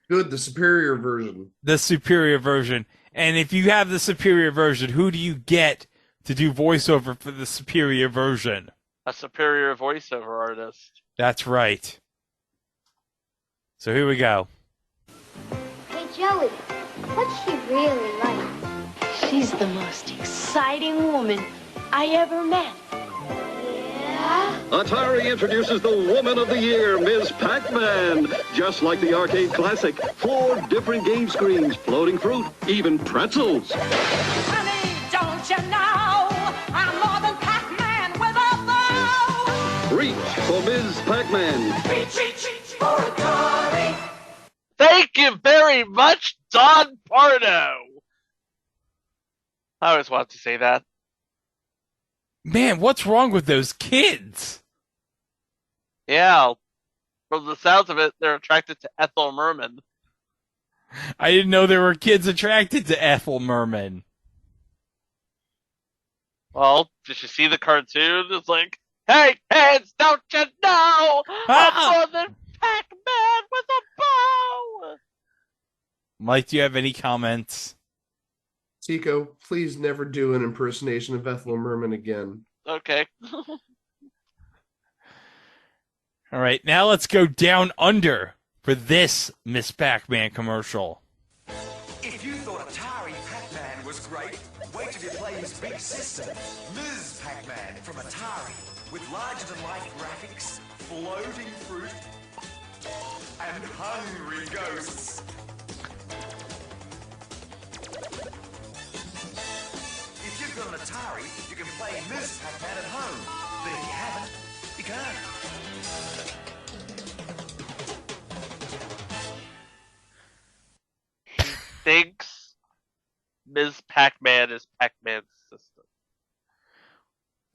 Good, the superior version. The superior version. And if you have the superior version, who do you get to do voiceover for the superior version? A superior voiceover artist. That's right. So here we go. Hey, Joey, what's she really like? She's the most exciting woman I ever met. Yeah? Atari introduces the Woman of the Year, Ms. Pac-Man. Just like the arcade classic, 4 different game screens, floating fruit, even pretzels. Honey, don't you know I'm more than Pac-Man with a bow? Reach for Ms. Pac-Man. Reach for Atari. Thank you very much, Don Pardo. I always wanted to say that. Man, what's wrong with those kids? Yeah. From the sounds of it, they're attracted to Ethel Merman. I didn't know there were kids attracted to Ethel Merman. Well, did you see the cartoon? It's like, hey, kids, don't you know I'm more than Pac-Man with a bow? Mike, do you have any comments? Tico, please never do an impersonation of Ethel Merman again. Okay. All right, now let's go down under for this Miss Pac-Man commercial. If you thought Atari Pac-Man was great, wait till you play his big sister, Ms. Pac-Man from Atari, with larger-than-life graphics, floating fruit, and hungry ghosts. If you've got an Atari, you can play Ms. Pac-Man at home. But if you haven't, you can't. Thinks Ms. Pac-Man is Pac-Man's sister.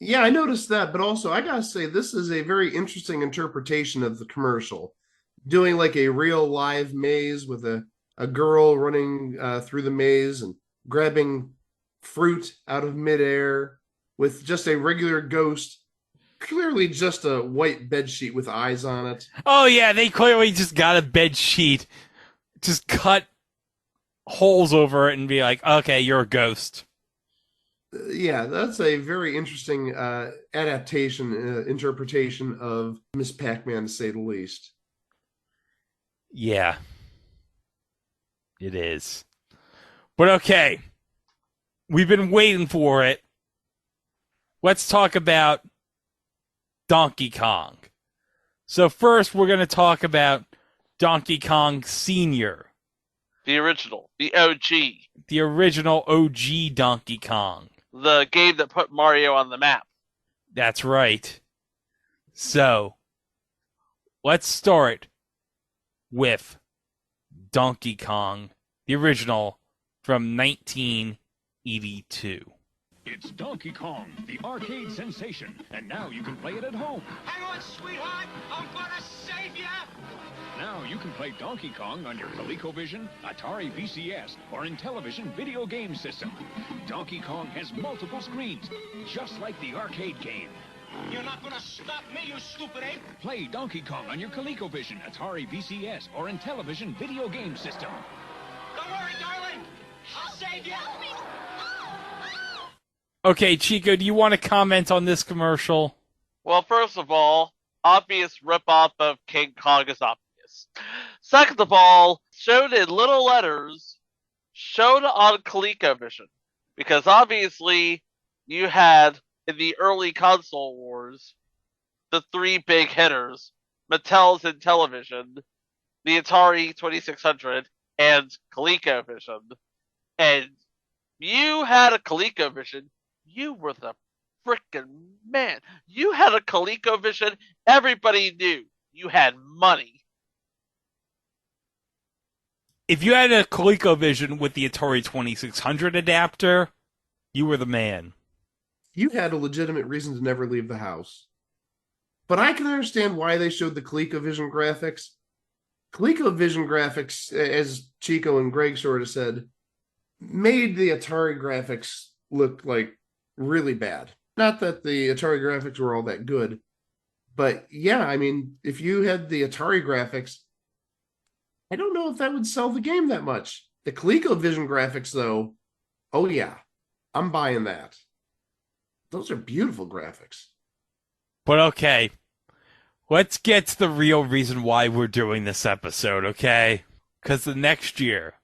Yeah, I noticed that, but also I gotta say this is a very interesting interpretation of the commercial. Doing like a real live maze with a girl running through the maze and grabbing fruit out of midair with just a regular ghost, clearly just a white bed sheet with eyes on it. Oh yeah, they clearly just got a bed sheet, just cut holes over it and be like, okay, you're a ghost. Yeah, that's a very interesting adaptation, interpretation of Miss Pac-Man, to say the least. Yeah, it is. But okay, we've been waiting for it. Let's talk about Donkey Kong. So first, we're going to talk about Donkey Kong Sr. The original. The OG. The original OG Donkey Kong. The game that put Mario on the map. That's right. So, let's start with Donkey Kong, the original from 1982. It's Donkey Kong, the arcade sensation, and now you can play it at home. Hang on, sweetheart. I'm gonna save you. Now you can play Donkey Kong on your ColecoVision, Atari VCS, or Intellivision video game system. Donkey Kong has multiple screens, just like the arcade game. You're not gonna stop me, you stupid ape. Play Donkey Kong on your ColecoVision, Atari VCS, or Intellivision video game system. Don't worry, darling. I'll save you. Okay, Chico, do you want to comment on this commercial? Well, first of all, obvious ripoff of King Kong is obvious. Second of all, showed in little letters, shown on ColecoVision. Because obviously, you had, in the early console wars, the three big hitters, Mattel's Intellivision, the Atari 2600, and ColecoVision. And you had a ColecoVision, you were the frickin' man. You had a ColecoVision, everybody knew you had money. If you had a ColecoVision with the Atari 2600 adapter, you were the man. You had a legitimate reason to never leave the house. But I can understand why they showed the ColecoVision graphics. ColecoVision graphics, as Chico and Greg sort of said, made the Atari graphics look like really bad. Not that the Atari graphics were all that good, but yeah, I mean, if you had the Atari graphics, I don't know if that would sell the game that much. The ColecoVision graphics, though, oh yeah, I'm buying that. Those are beautiful graphics. But okay, let's get to the real reason why we're doing this episode, okay? Because the next year,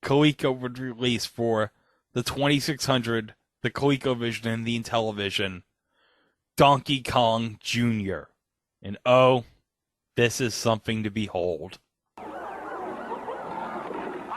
Coleco would release for the 2600, the ColecoVision, and the Intellivision, Donkey Kong Jr. And oh, this is something to behold. I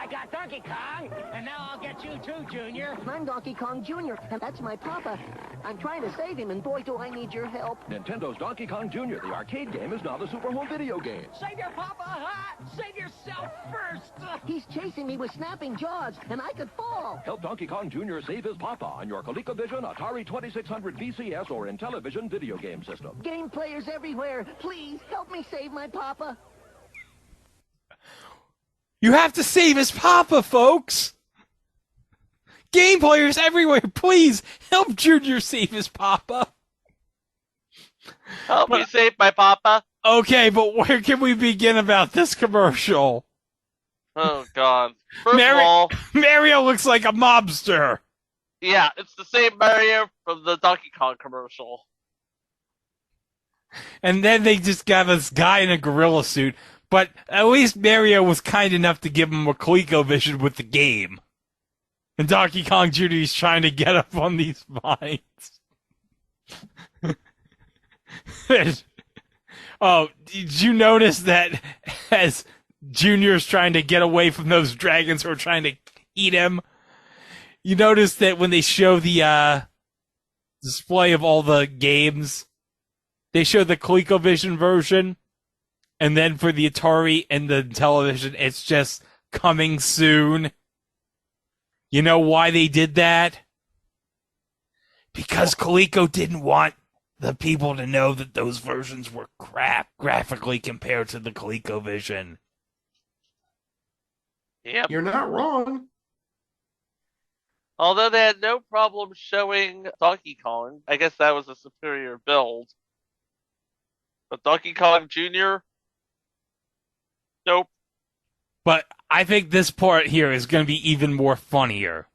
got Donkey Kong, and now I'll get you too, Junior. I'm Donkey Kong Jr., and that's my papa. I'm trying to save him, and boy, do I need your help. Nintendo's Donkey Kong Jr., the arcade game, is now the Super Home video game. Save your papa, huh? Save yourself first. He's chasing me with snapping jaws, and I could fall. Help Donkey Kong Jr. save his papa on your ColecoVision, Atari 2600 VCS, or Intellivision video game system. Game players everywhere, please help me save my papa. You have to save his papa, folks! Game players everywhere, please help Junior save his papa. Help me save my papa. Okay, but where can we begin about this commercial? Oh, God. First of all, Mario looks like a mobster. Yeah, it's the same Mario from the Donkey Kong commercial. And then they just got this guy in a gorilla suit. But at least Mario was kind enough to give him a ColecoVision with the game. And Donkey Kong Jr. is trying to get up on these vines. Oh, did you notice that as Junior's trying to get away from those dragons who are trying to eat him? You notice that when they show the display of all the games, they show the ColecoVision version. And then for the Atari and the television, it's just coming soon. You know why they did that? Because Coleco didn't want the people to know that those versions were crap graphically compared to the ColecoVision. Yep. You're not wrong. Although they had no problem showing Donkey Kong, I guess that was a superior build. But Donkey Kong Jr., nope. But I think this part here is going to be even more funnier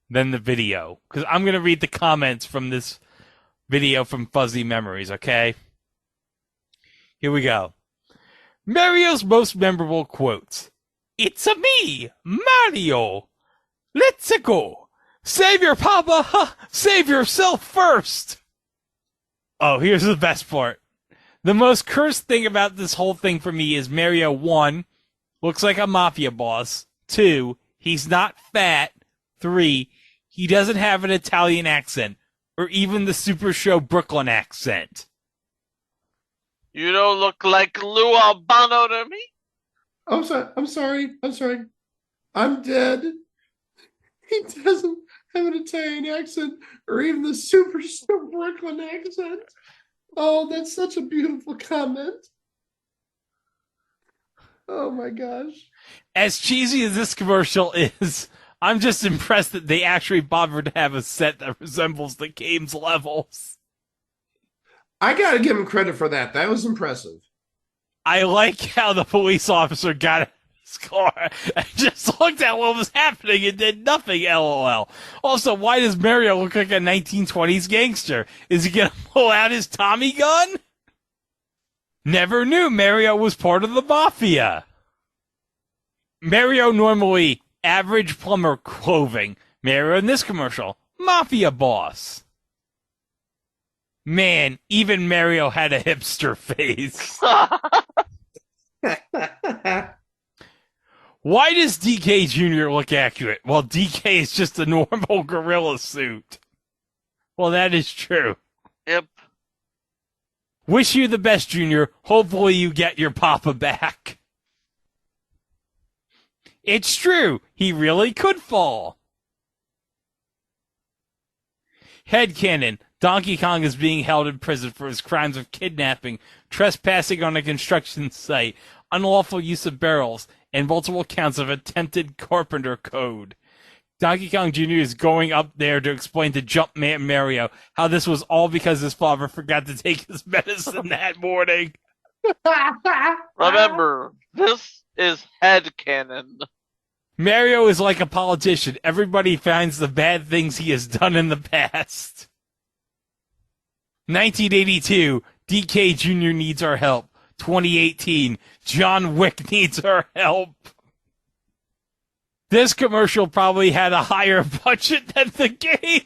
than the video. Because I'm going to read the comments from this video from Fuzzy Memories, okay? Here we go. Mario's most memorable quotes. It's a me, Mario. Let's go. Save your papa. Ha, save yourself first. Oh, here's the best part. The most cursed thing about this whole thing for me is Mario 1, looks like a mafia boss. 2, he's not fat. 3, he doesn't have an Italian accent, or even the Super Show Brooklyn accent. You don't look like Lou Albano to me? Oh, I'm sorry. I'm dead. He doesn't have an Italian accent, or even the Super Show Brooklyn accent. Oh, that's such a beautiful comment. Oh my gosh. As cheesy as this commercial is, I'm just impressed that they actually bothered to have a set that resembles the game's levels. I gotta give him credit for that. That was impressive. I like how the police officer got his car and just looked at what was happening and did nothing, LOL. Also, why does Mario look like a 1920s gangster? Is he gonna pull out his Tommy gun? Never knew Mario was part of the Mafia. Mario normally average plumber clothing. Mario in this commercial, Mafia boss. Man, even Mario had a hipster face. Why does DK Jr. look accurate while DK is just a normal gorilla suit? Well, that is true. Yep. Wish you the best, Junior. Hopefully you get your papa back. It's true. He really could fall. Headcanon. Donkey Kong is being held in prison for his crimes of kidnapping, trespassing on a construction site, unlawful use of barrels, and multiple counts of attempted carpenter code. Donkey Kong Jr. is going up there to explain to Jumpman Mario how this was all because his father forgot to take his medicine that morning. Remember, this is headcanon. Mario is like a politician. Everybody finds the bad things he has done in the past. 1982, DK Jr. needs our help. 2018, John Wick needs our help. This commercial probably had a higher budget than the game.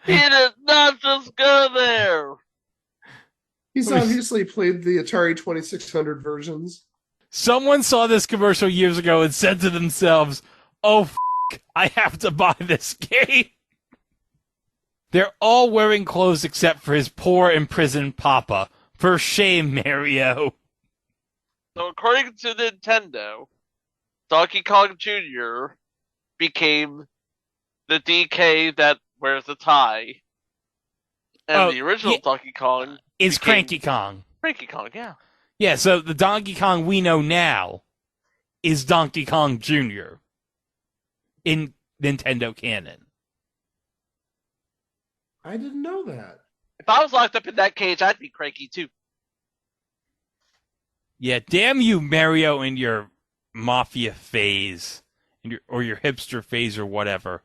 He did not just go there. He's obviously played the Atari 2600 versions. Someone saw this commercial years ago and said to themselves, oh, I have to buy this game. They're all wearing clothes except for his poor imprisoned papa. For shame, Mario. So according to Nintendo, Donkey Kong Jr. became the DK that wears a tie. And the original Donkey Kong is Cranky Kong. Cranky Kong, yeah. Yeah, so the Donkey Kong we know now is Donkey Kong Jr. in Nintendo canon. I didn't know that. If I was locked up in that cage, I'd be cranky too. Yeah, damn you, Mario, in your Mafia phase, or your hipster phase, or whatever.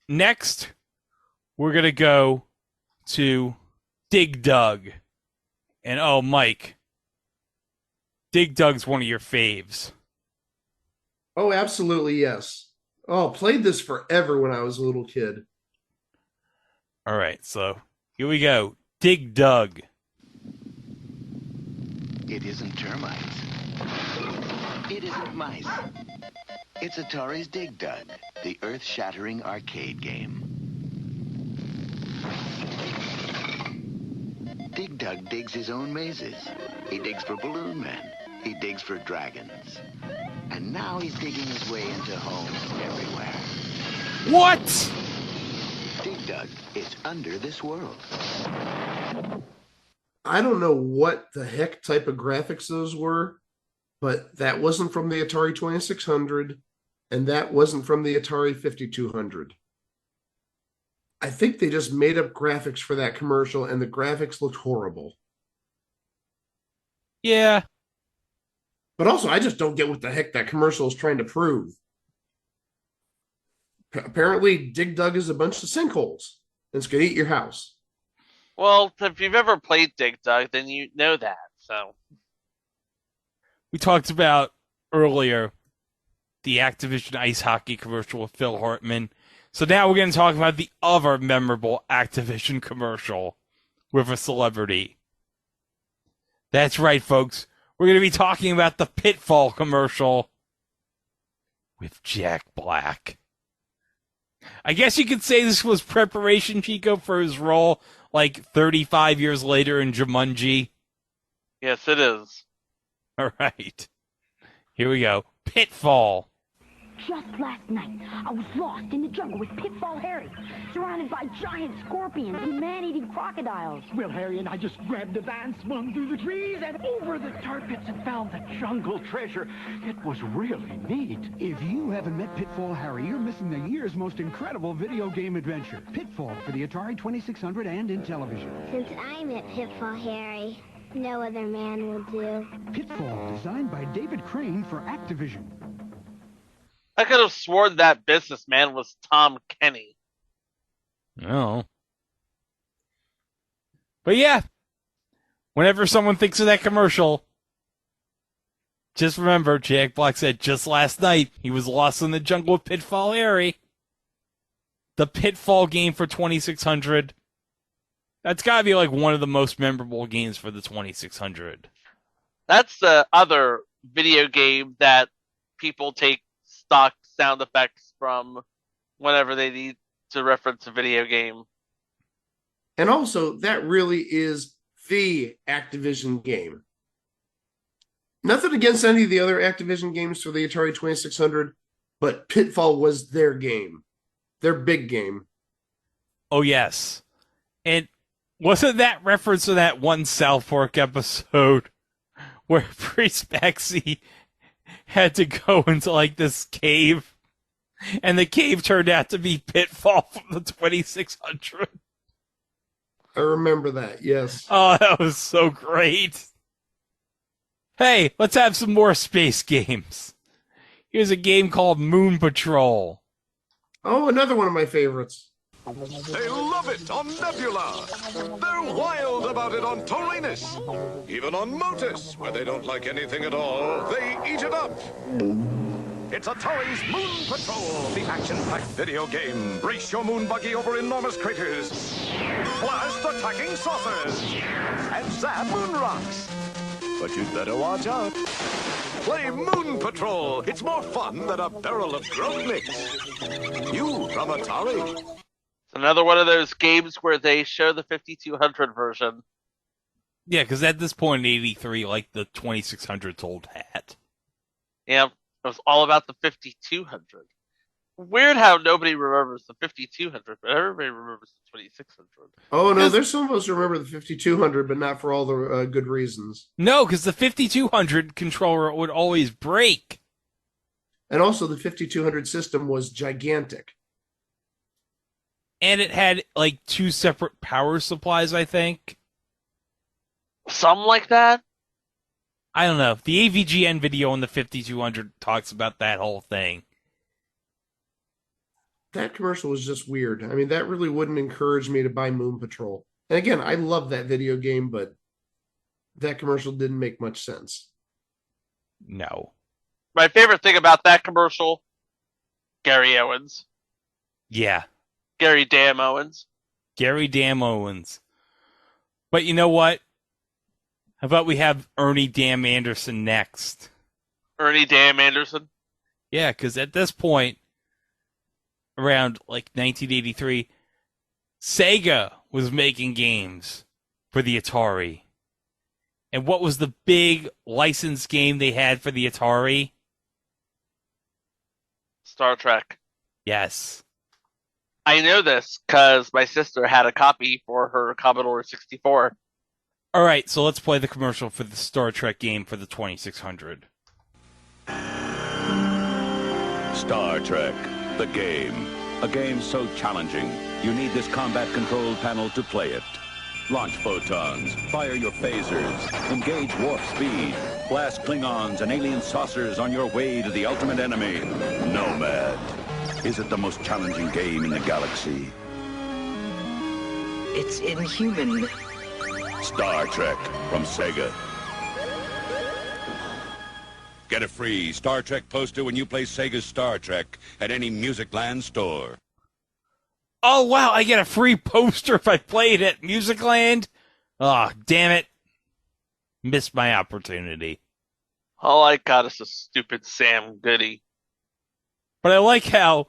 Next, we're going to go to Dig Dug. And oh, Mike, Dig Dug's one of your faves. Oh, absolutely, yes. Oh, played this forever when I was a little kid. All right, so here we go. Dig Dug. It isn't termites. It isn't mice. It's Atari's Dig Dug, the earth-shattering arcade game. Dig Dug digs his own mazes. He digs for Balloon Men. He digs for dragons. And now he's digging his way into homes everywhere. What? Dig Dug is under this world. I don't know what the heck type of graphics those were, but that wasn't from the Atari 2600, and that wasn't from the Atari 5200. I think they just made up graphics for that commercial, and the graphics looked horrible. Yeah. But also, I just don't get what the heck that commercial is trying to prove. Apparently, Dig Dug is a bunch of sinkholes. It's going to eat your house. Well, if you've ever played Dig Dug, then you know that, so. We talked about earlier the Activision ice hockey commercial with Phil Hartman. So now we're going to talk about the other memorable Activision commercial with a celebrity. That's right, folks. We're going to be talking about the Pitfall commercial with Jack Black. I guess you could say this was preparation, Chico, for his role like 35 years later in Jumanji. Yes, it is. All right. Here we go. Pitfall. Just last night, I was lost in the jungle with Pitfall Harry, surrounded by giant scorpions and man-eating crocodiles. Well, Harry and I just grabbed the van, swung through the trees, and over the tar pits and found the jungle treasure. It was really neat. If you haven't met Pitfall Harry, you're missing the year's most incredible video game adventure. Pitfall for the Atari 2600 and in television. Since I met Pitfall Harry, No other man will do. Pitfall, designed by David Crane for Activision. I could have sworn that businessman was Tom Kenny. No. But yeah, whenever someone thinks of that commercial, just remember, Jack Black said just last night he was lost in the jungle with Pitfall Harry. The Pitfall game for 2600. That's got to be like one of the most memorable games for the 2600. That's the other video game that people take stock sound effects from whenever they need to reference a video game. And also, that really is the Activision game. Nothing against any of the other Activision games for the Atari 2600, but Pitfall was their game. Their big game. Oh, yes. And wasn't that reference to that one South Park episode where Priest Maxie had to go into like this cave, and the cave turned out to be Pitfall from the 2600? I remember that, yes. Oh, that was so great. Hey, let's have some more space games. Here's a game called Moon Patrol. Oh, another one of my favorites. They love it on Nebula. They're wild about it on Taurinus. Even on Motus, where they don't like anything at all, they eat it up. It's Atari's Moon Patrol, the action-packed video game. Race your moon buggy over enormous craters, blast attacking saucers, and zap moon rocks. But you'd better watch out. Play Moon Patrol. It's more fun than a barrel of growth mix. You from Atari. It's another one of those games where they show the 5200 version. Yeah, because at this point in 83, like the 2600's old hat. Yeah, it was all about the 5200. Weird how nobody remembers the 5200, but everybody remembers the 2600. Oh, no, there's some of us who remember the 5200, but not for all the good reasons. No, because the 5200 controller would always break. And also, the 5200 system was gigantic. And it had, like, 2 separate power supplies, I think. Something like that? I don't know. The AVGN video on the 5200 talks about that whole thing. That commercial was just weird. I mean, that really wouldn't encourage me to buy Moon Patrol. And again, I love that video game, but that commercial didn't make much sense. No. My favorite thing about that commercial, Gary Owens. Yeah. Gary Damn Owens. Gary Damn Owens. But you know what? How about we have Ernie Damn Anderson next? Ernie Damn Anderson? Yeah, because at this point, around like 1983, Sega was making games for the Atari. And what was the big licensed game they had for the Atari? Star Trek. Yes. I know this because my sister had a copy for her Commodore 64. All right, so let's play the commercial for the Star Trek game for the 2600. Star Trek, the game. A game so challenging, you need this combat control panel to play it. Launch photons, fire your phasers, engage warp speed, blast Klingons and alien saucers on your way to the ultimate enemy, Nomad. Is it the most challenging game in the galaxy? It's inhuman. Star Trek from Sega. Get a free Star Trek poster when you play Sega's Star Trek at any Musicland store. Oh, wow, I get a free poster if I play it at Musicland? Oh, damn it. Missed my opportunity. All I got is a stupid Sam Goody. But I like how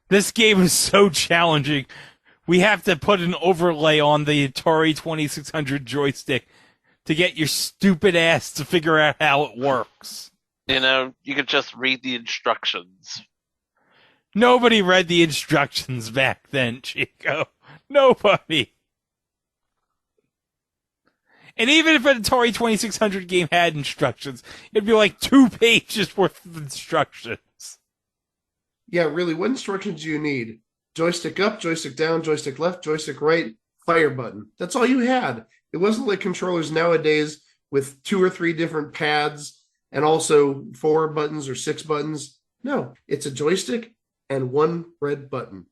this game is so challenging. We have to put an overlay on the Atari 2600 joystick to get your stupid ass to figure out how it works. You know, you could just read the instructions. Nobody read the instructions back then, Chico. Nobody. And even if an Atari 2600 game had instructions, it'd be like 2 pages worth of instructions. Yeah, really, what instructions do you need? Joystick up, joystick down, joystick left, joystick right, fire button. That's all you had. It wasn't like controllers nowadays with 2 or 3 different pads and also 4 buttons or 6 buttons. No, it's a joystick and 1 red button.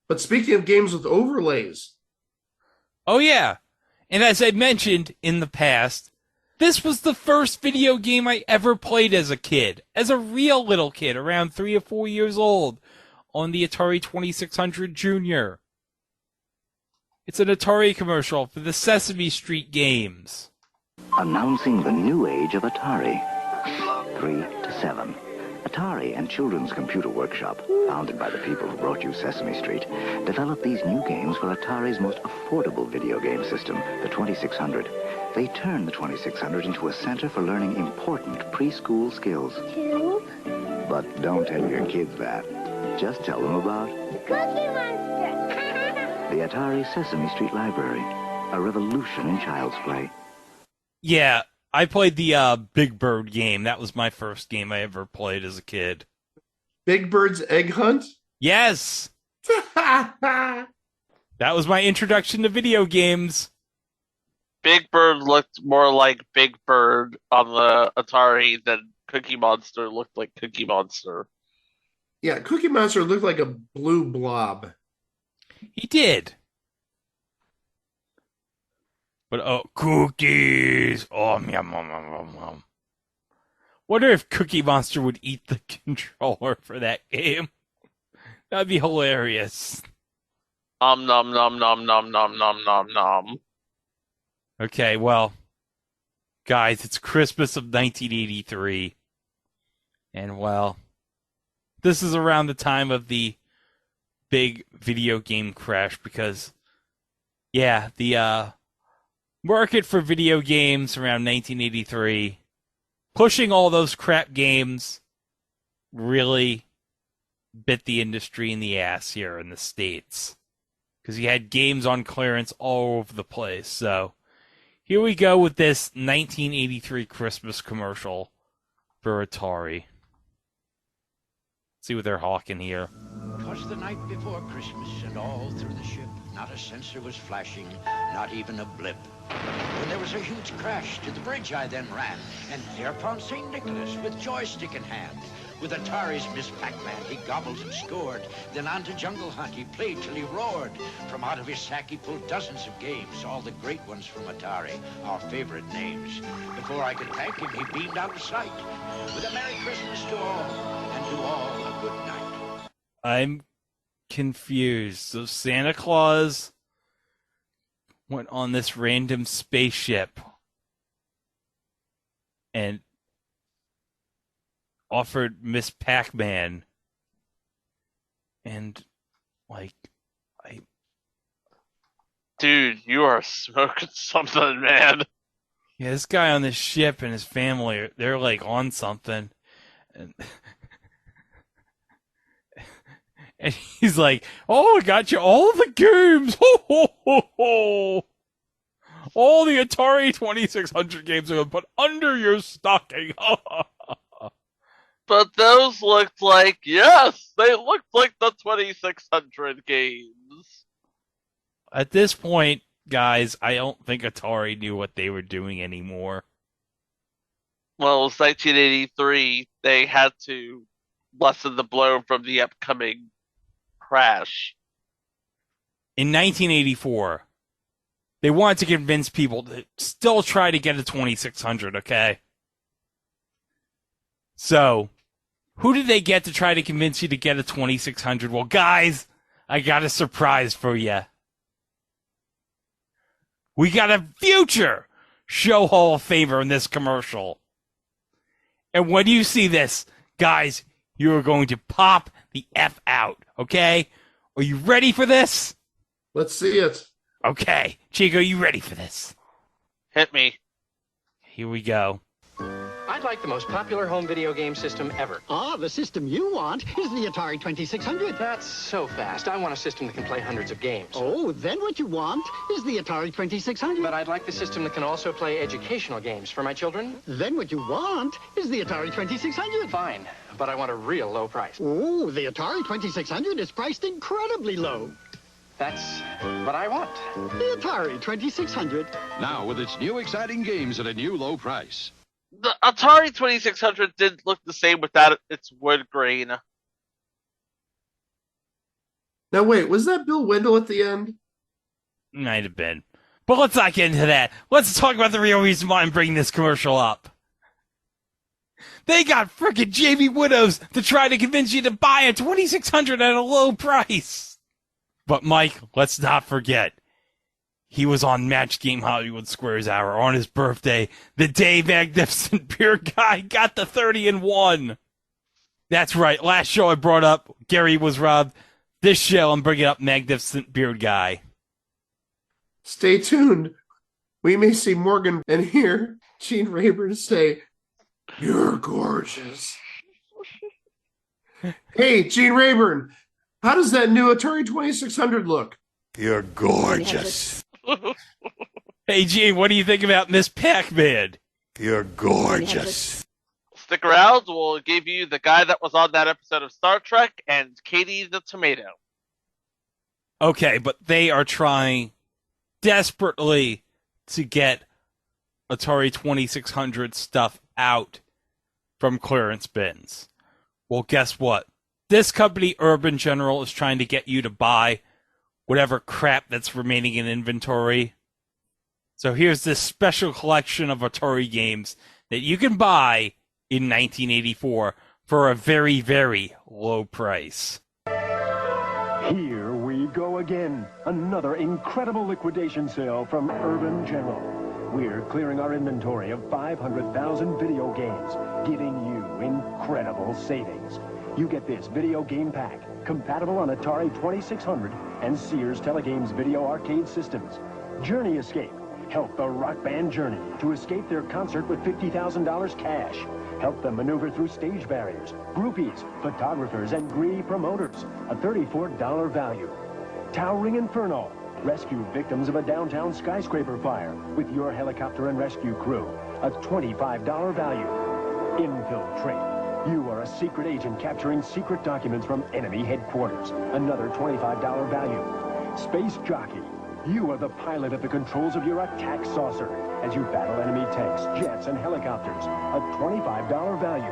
But speaking of games with overlays. Oh, yeah. And as I mentioned in the past, this was the first video game I ever played as a kid. As a real little kid, around 3 or 4 years old, on the Atari 2600 Junior. It's an Atari commercial for the Sesame Street games. Announcing the new age of Atari. 3 to 7. Atari and Children's Computer Workshop, founded by the people who brought you Sesame Street, developed these new games for Atari's most affordable video game system, the 2600. They turned the 2600 into a center for learning important preschool skills. But don't tell your kids that. Just tell them about Cookie Monster. the Atari Sesame Street Library, a revolution in child's play. Yeah, I played the Big Bird game. That was my first game I ever played as a kid. Big Bird's Egg Hunt? Yes! That was my introduction to video games. Big Bird looked more like Big Bird on the Atari than Cookie Monster looked like Cookie Monster. Yeah, Cookie Monster looked like a blue blob. He did. But, oh, cookies! Oh, yum, yum, yum, yum, yum. Wonder if Cookie Monster would eat the controller for that game. That'd be hilarious. Nom nom nom nom nom nom nom nom nom. Okay, well, guys, it's Christmas of 1983. And, well, this is around the time of the big video game crash because, yeah, the market for video games around 1983, pushing all those crap games, really bit the industry in the ass here in the States. Because you had games on clearance all over the place. So, here we go with this 1983 Christmas commercial for Atari. See what they're hawking here. 'Twas the night before Christmas, and all through the ship, not a sensor was flashing, not even a blip. When there was a huge crash to the bridge, I then ran, and thereupon St. Nicholas with joystick in hand. With Atari's Miss Pac-Man, he gobbled and scored. Then on to Jungle Hunt, he played till he roared. From out of his sack, he pulled dozens of games, all the great ones from Atari, our favorite names. Before I could thank him, he beamed out of sight. With a Merry Christmas to all, and to all a good night. I'm confused. So Santa Claus went on this random spaceship and offered Miss Pac-Man, and Dude, you are smoking something, man. Yeah, this guy on this ship and his family, they're like on something, and and he's like, "Oh, I got you all the games, ho ho ho ho! All the Atari 2600 games are gonna put under your stocking." But those looked like, yes, they looked like the 2600 games. At this point, guys, I don't think Atari knew what they were doing anymore. Well, it was 1983. They had to lessen the blow from the upcoming crash. In 1984, they wanted to convince people to still try to get a 2600, okay? So, who did they get to try to convince you to get a 2600? Well, guys, I got a surprise for you. We got a future Show Hall of Famer in this commercial. And when you see this, guys, you are going to pop the F out, okay? Are you ready for this? Let's see it. Okay. Chico, you ready for this? Hit me. Here we go. I'd like the most popular home video game system ever. Ah, the system you want is the Atari 2600. That's so fast. I want a system that can play hundreds of games. Oh, then what you want is the Atari 2600. But I'd like the system that can also play educational games for my children. Then what you want is the Atari 2600. Fine, but I want a real low price. Oh, the Atari 2600 is priced incredibly low. That's what I want. The Atari 2600. Now with its new exciting games at a new low price. The Atari 2600 didn't look the same without its wood grain. Now wait, was that Bill Wendell at the end? Might have been. But let's not get into that. Let's talk about the real reason why I'm bringing this commercial up. They got frickin' Jamie Widows to try to convince you to buy a 2600 at a low price. But Mike, let's not forget, he was on Match Game Hollywood Squares Hour on his birthday, the day Magnificent Beer Guy got the 30-1. That's right, last show I brought up, Gary was robbed. This show, I'm bringing up Magnificent Beard Guy. Stay tuned. We may see Morgan and hear Gene Rayburn say, "You're gorgeous." Hey, Gene Rayburn, how does that new Atari 2600 look? You're gorgeous. Hey, Gene, what do you think about Miss Pac-Man? You're gorgeous. Stick around. We'll give you the guy that was on that episode of Star Trek and Katie the Tomato. Okay, but they are trying desperately to get Atari 2600 stuff out from clearance bins. Well, guess what? This company, Urban General, is trying to get you to buy whatever crap that's remaining in inventory. So here's this special collection of Atari games that you can buy in 1984 for a very, very low price. Here we go again. Another incredible liquidation sale from Urban General. We're clearing our inventory of 500,000 video games, giving you incredible savings. You get this video game pack, compatible on Atari 2600 and Sears Telegames video arcade systems. Journey Escape. Help the rock band Journey to escape their concert with $50,000 cash. Help them maneuver through stage barriers, groupies, photographers, and greedy promoters. A $34 value. Towering Inferno. Rescue victims of a downtown skyscraper fire with your helicopter and rescue crew. A $25 value. Infiltrate. You are a secret agent capturing secret documents from enemy headquarters. Another $25 value. Space Jockey. You are the pilot at the controls of your attack saucer as you battle enemy tanks, jets, and helicopters. A $25 value.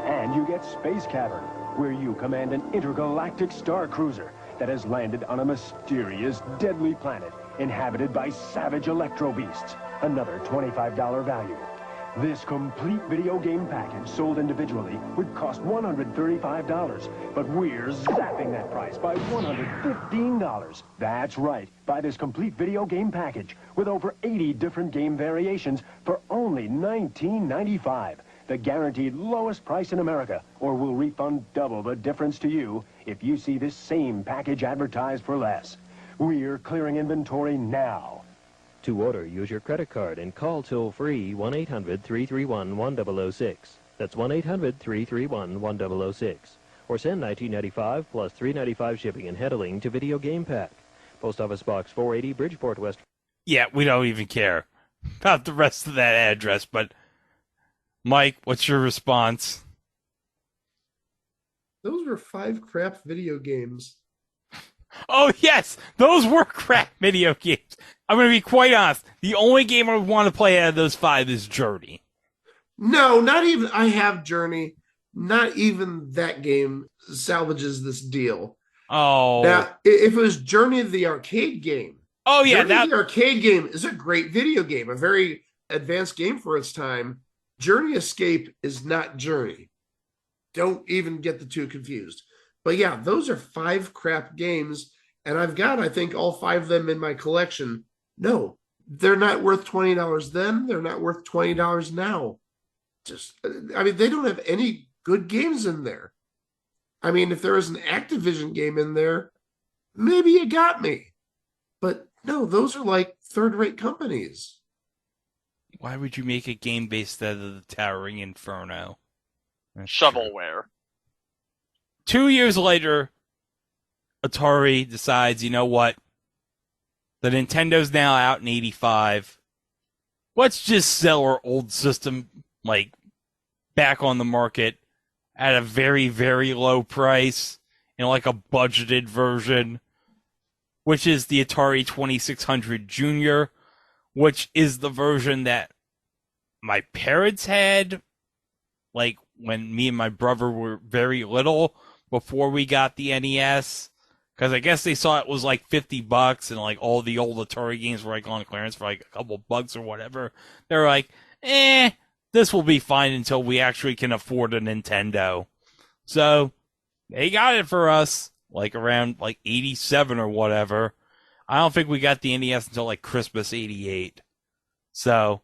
And you get Space Cavern, where you command an intergalactic star cruiser that has landed on a mysterious, deadly planet inhabited by savage electro beasts. Another $25 value. This complete video game package sold individually would cost $135, but we're zapping that price by $115. That's right. Buy this complete video game package with over 80 different game variations for only $19.95. The guaranteed lowest price in America, or we'll refund double the difference to you if you see this same package advertised for less. We're clearing inventory now. To order, use your credit card and call toll-free 1-800-331-1006. That's 1-800-331-1006. Or send $19.95 plus $3.95 shipping and handling to Video Game Pack. Post Office Box 480, Bridgeport, West. Yeah, we don't even care about the rest of that address, but Mike, what's your response? Those were 5 crap video games. Oh, yes, those were crap video games. I'm going to be quite honest. The only game I want to play out of those 5 is Journey. No, not even. I have Journey. Not even that game salvages this deal. Oh. Now, if it was Journey the arcade game. Oh, yeah. Journey the arcade game is a great video game. A very advanced game for its time. Journey Escape is not Journey. Don't even get the two confused. But yeah, those are 5 crap games, and I've got, I think, all 5 of them in my collection. No, they're not worth $20 then. They're not worth $20 now. I mean, they don't have any good games in there. I mean, if there was an Activision game in there, maybe you got me. But no, those are like third-rate companies. Why would you make a game based out of the Towering Inferno? That's shovelware. 2 years later, Atari decides, you know what? The Nintendo's now out in 85. Let's just sell our old system, like, back on the market at a very, very low price, like a budgeted version. which is the Atari 2600 Junior, which is the version that my parents had, like, when me and my brother were very little, before we got the NES. Because I guess they saw it was like $50, and like all the old Atari games were like on clearance for like a couple bucks or whatever. They're like, this will be fine until we actually can afford a Nintendo. So they got it for us, like around like 87 or whatever. I don't think we got the NES until like Christmas 88. So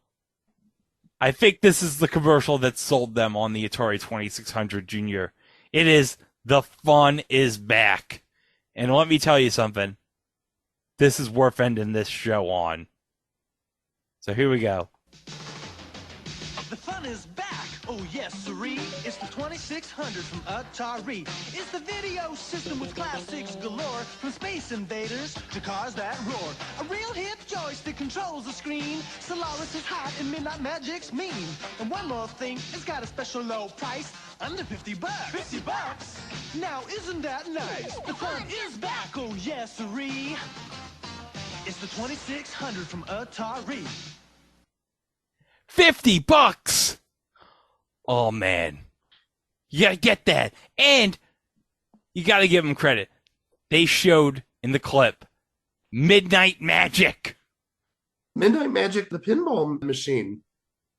I think this is the commercial that sold them on the Atari 2600 Junior. It is "The fun is back." And let me tell you something. This is worth ending this show on. So here we go. The fun is back. Oh, yes, siree. It's the 2600 from Atari. It's the video system with classics galore. From Space Invaders to cars that roar. A real hip joystick controls the screen. Solaris is hot and Midnight Magic's mean. And one more thing, it's got a special low price. Under $50. $50? Now, isn't that nice? The fun is back. Oh, yes, siree. It's the 2600 from Atari. $50! Oh, man. You gotta get that. And you gotta give them credit. They showed in the clip Midnight Magic. Midnight Magic, the pinball machine.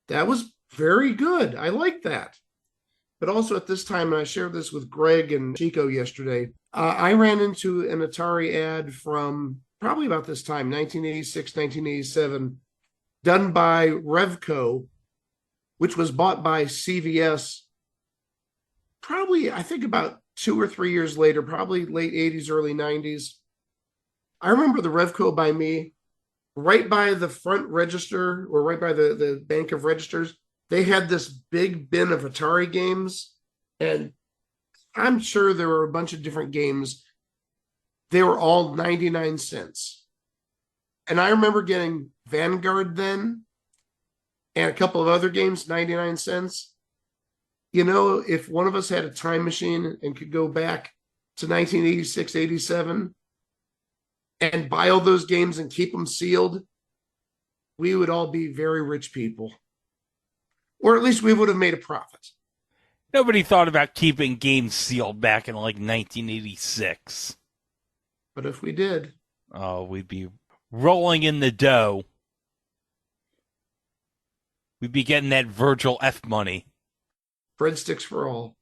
That was very good. I like that. But also at this time, and I shared this with Greg and Chico yesterday, I ran into an Atari ad from probably about this time, 1986, 1987, done by Revco, which was bought by CVS probably, I think, about 2 or 3 years later, probably late 80s, early 90s. I remember the Revco by me, right by the front register, or right by the bank of registers, they had this big bin of Atari games, and I'm sure there were a bunch of different games. They were all 99 cents. And I remember getting Vanguard then, and a couple of other games, 99 cents. You know, if one of us had a time machine and could go back to 1986, 87 and buy all those games and keep them sealed, we would all be very rich people. Or at least we would have made a profit. Nobody thought about keeping games sealed back in like 1986. But if we did, oh, we'd be rolling in the dough. We'd be getting that Virgil F money. Breadsticks for all.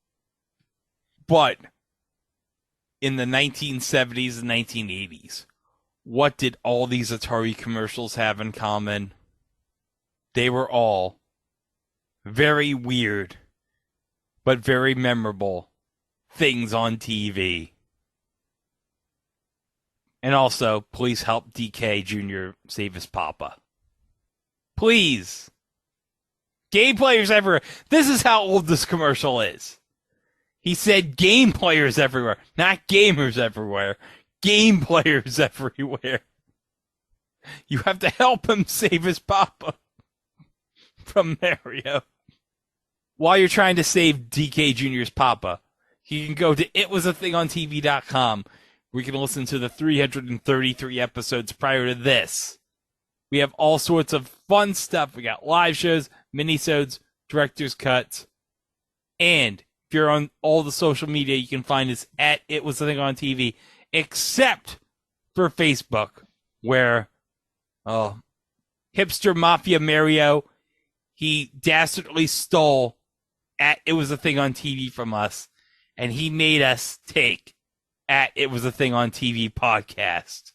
But in the 1970s and 1980s, what did all these Atari commercials have in common? They were all very weird, but very memorable things on TV. And also, please help DK Jr. save his papa. Please. Game players everywhere. This is how old this commercial is. He said game players everywhere, not gamers everywhere. Game players everywhere. You have to help him save his papa. From Mario. While you're trying to save DK Jr.'s papa, you can go to itwasathingontv.com, where you can listen to the 333 episodes prior to this. We have all sorts of fun stuff. We got live shows, minisodes, director's cuts, and if you're on all the social media, you can find us at It Was a Thing on TV, except for Facebook, where hipster mafia Mario, he dastardly stole at It Was a Thing on TV from us, and he made us take at It Was a Thing on TV podcast.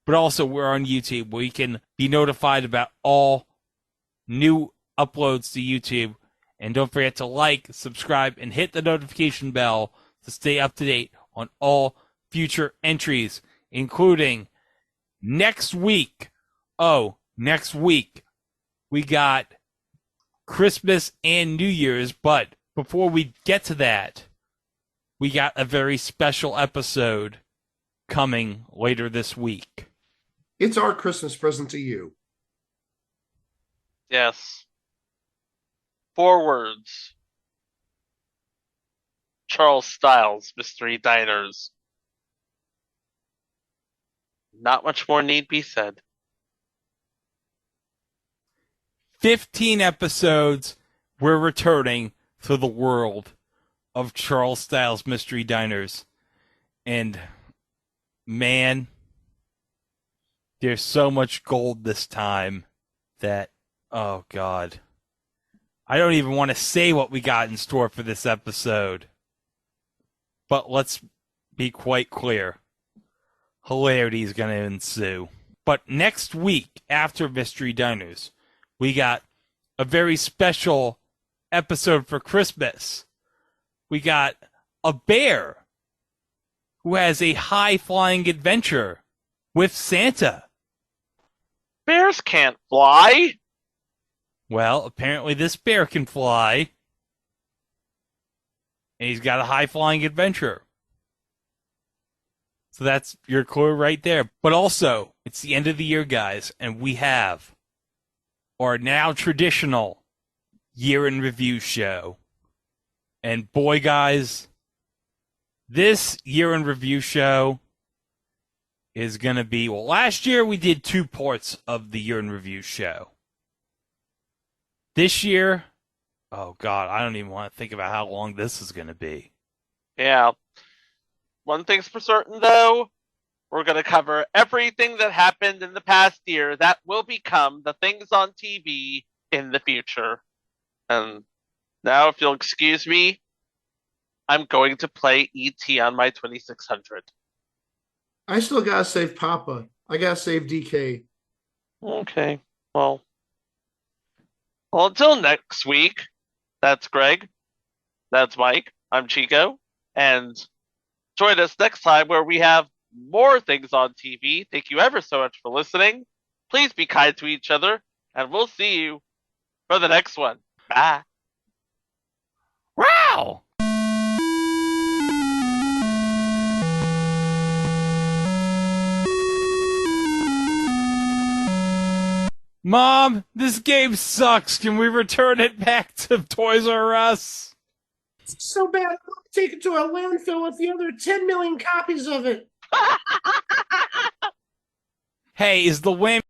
But also, we're on YouTube, where you can be notified about all new uploads to YouTube. And don't forget to like, subscribe, and hit the notification bell to stay up to date on all future entries, including next week. Next week, we got Christmas and New Year's. But before we get to that, we got a very special episode coming later this week. It's our Christmas present to you. Yes. 4 words. Charles Styles, Mystery Diners. Not much more need be said. 15 episodes, we're returning to the world of Charles Styles Mystery Diners. And, man, there's so much gold this time that, oh, God. I don't even want to say what we got in store for this episode. But let's be quite clear. Hilarity is going to ensue. But next week, after Mystery Diners, we got a very special episode for Christmas. We got a bear who has a high-flying adventure with Santa. Bears can't fly. Well, apparently this bear can fly. And he's got a high-flying adventure. So that's your clue right there. But also, it's the end of the year, guys, and we have our now traditional year in review show. And boy, guys, this year in review show is going to be, well, last year we did 2 parts of the year in review show. This year, oh God, I don't even want to think about how long this is going to be. Yeah. One thing's for certain, though. We're going to cover everything that happened in the past year that will become the things on TV in the future. And now, if you'll excuse me, I'm going to play E.T. on my 2600. I still gotta save Papa. I gotta save DK. Okay, well, until next week, that's Greg, that's Mike, I'm Chico, and join us next time where we have more things on TV. Thank you ever so much for listening. Please be kind to each other, and we'll see you for the next one. Bye. Wow! Mom, this game sucks. Can we return it back to Toys R Us? It's so bad, I'm gonna take it to a landfill with the other 10 million copies of it. Hey, is the Wham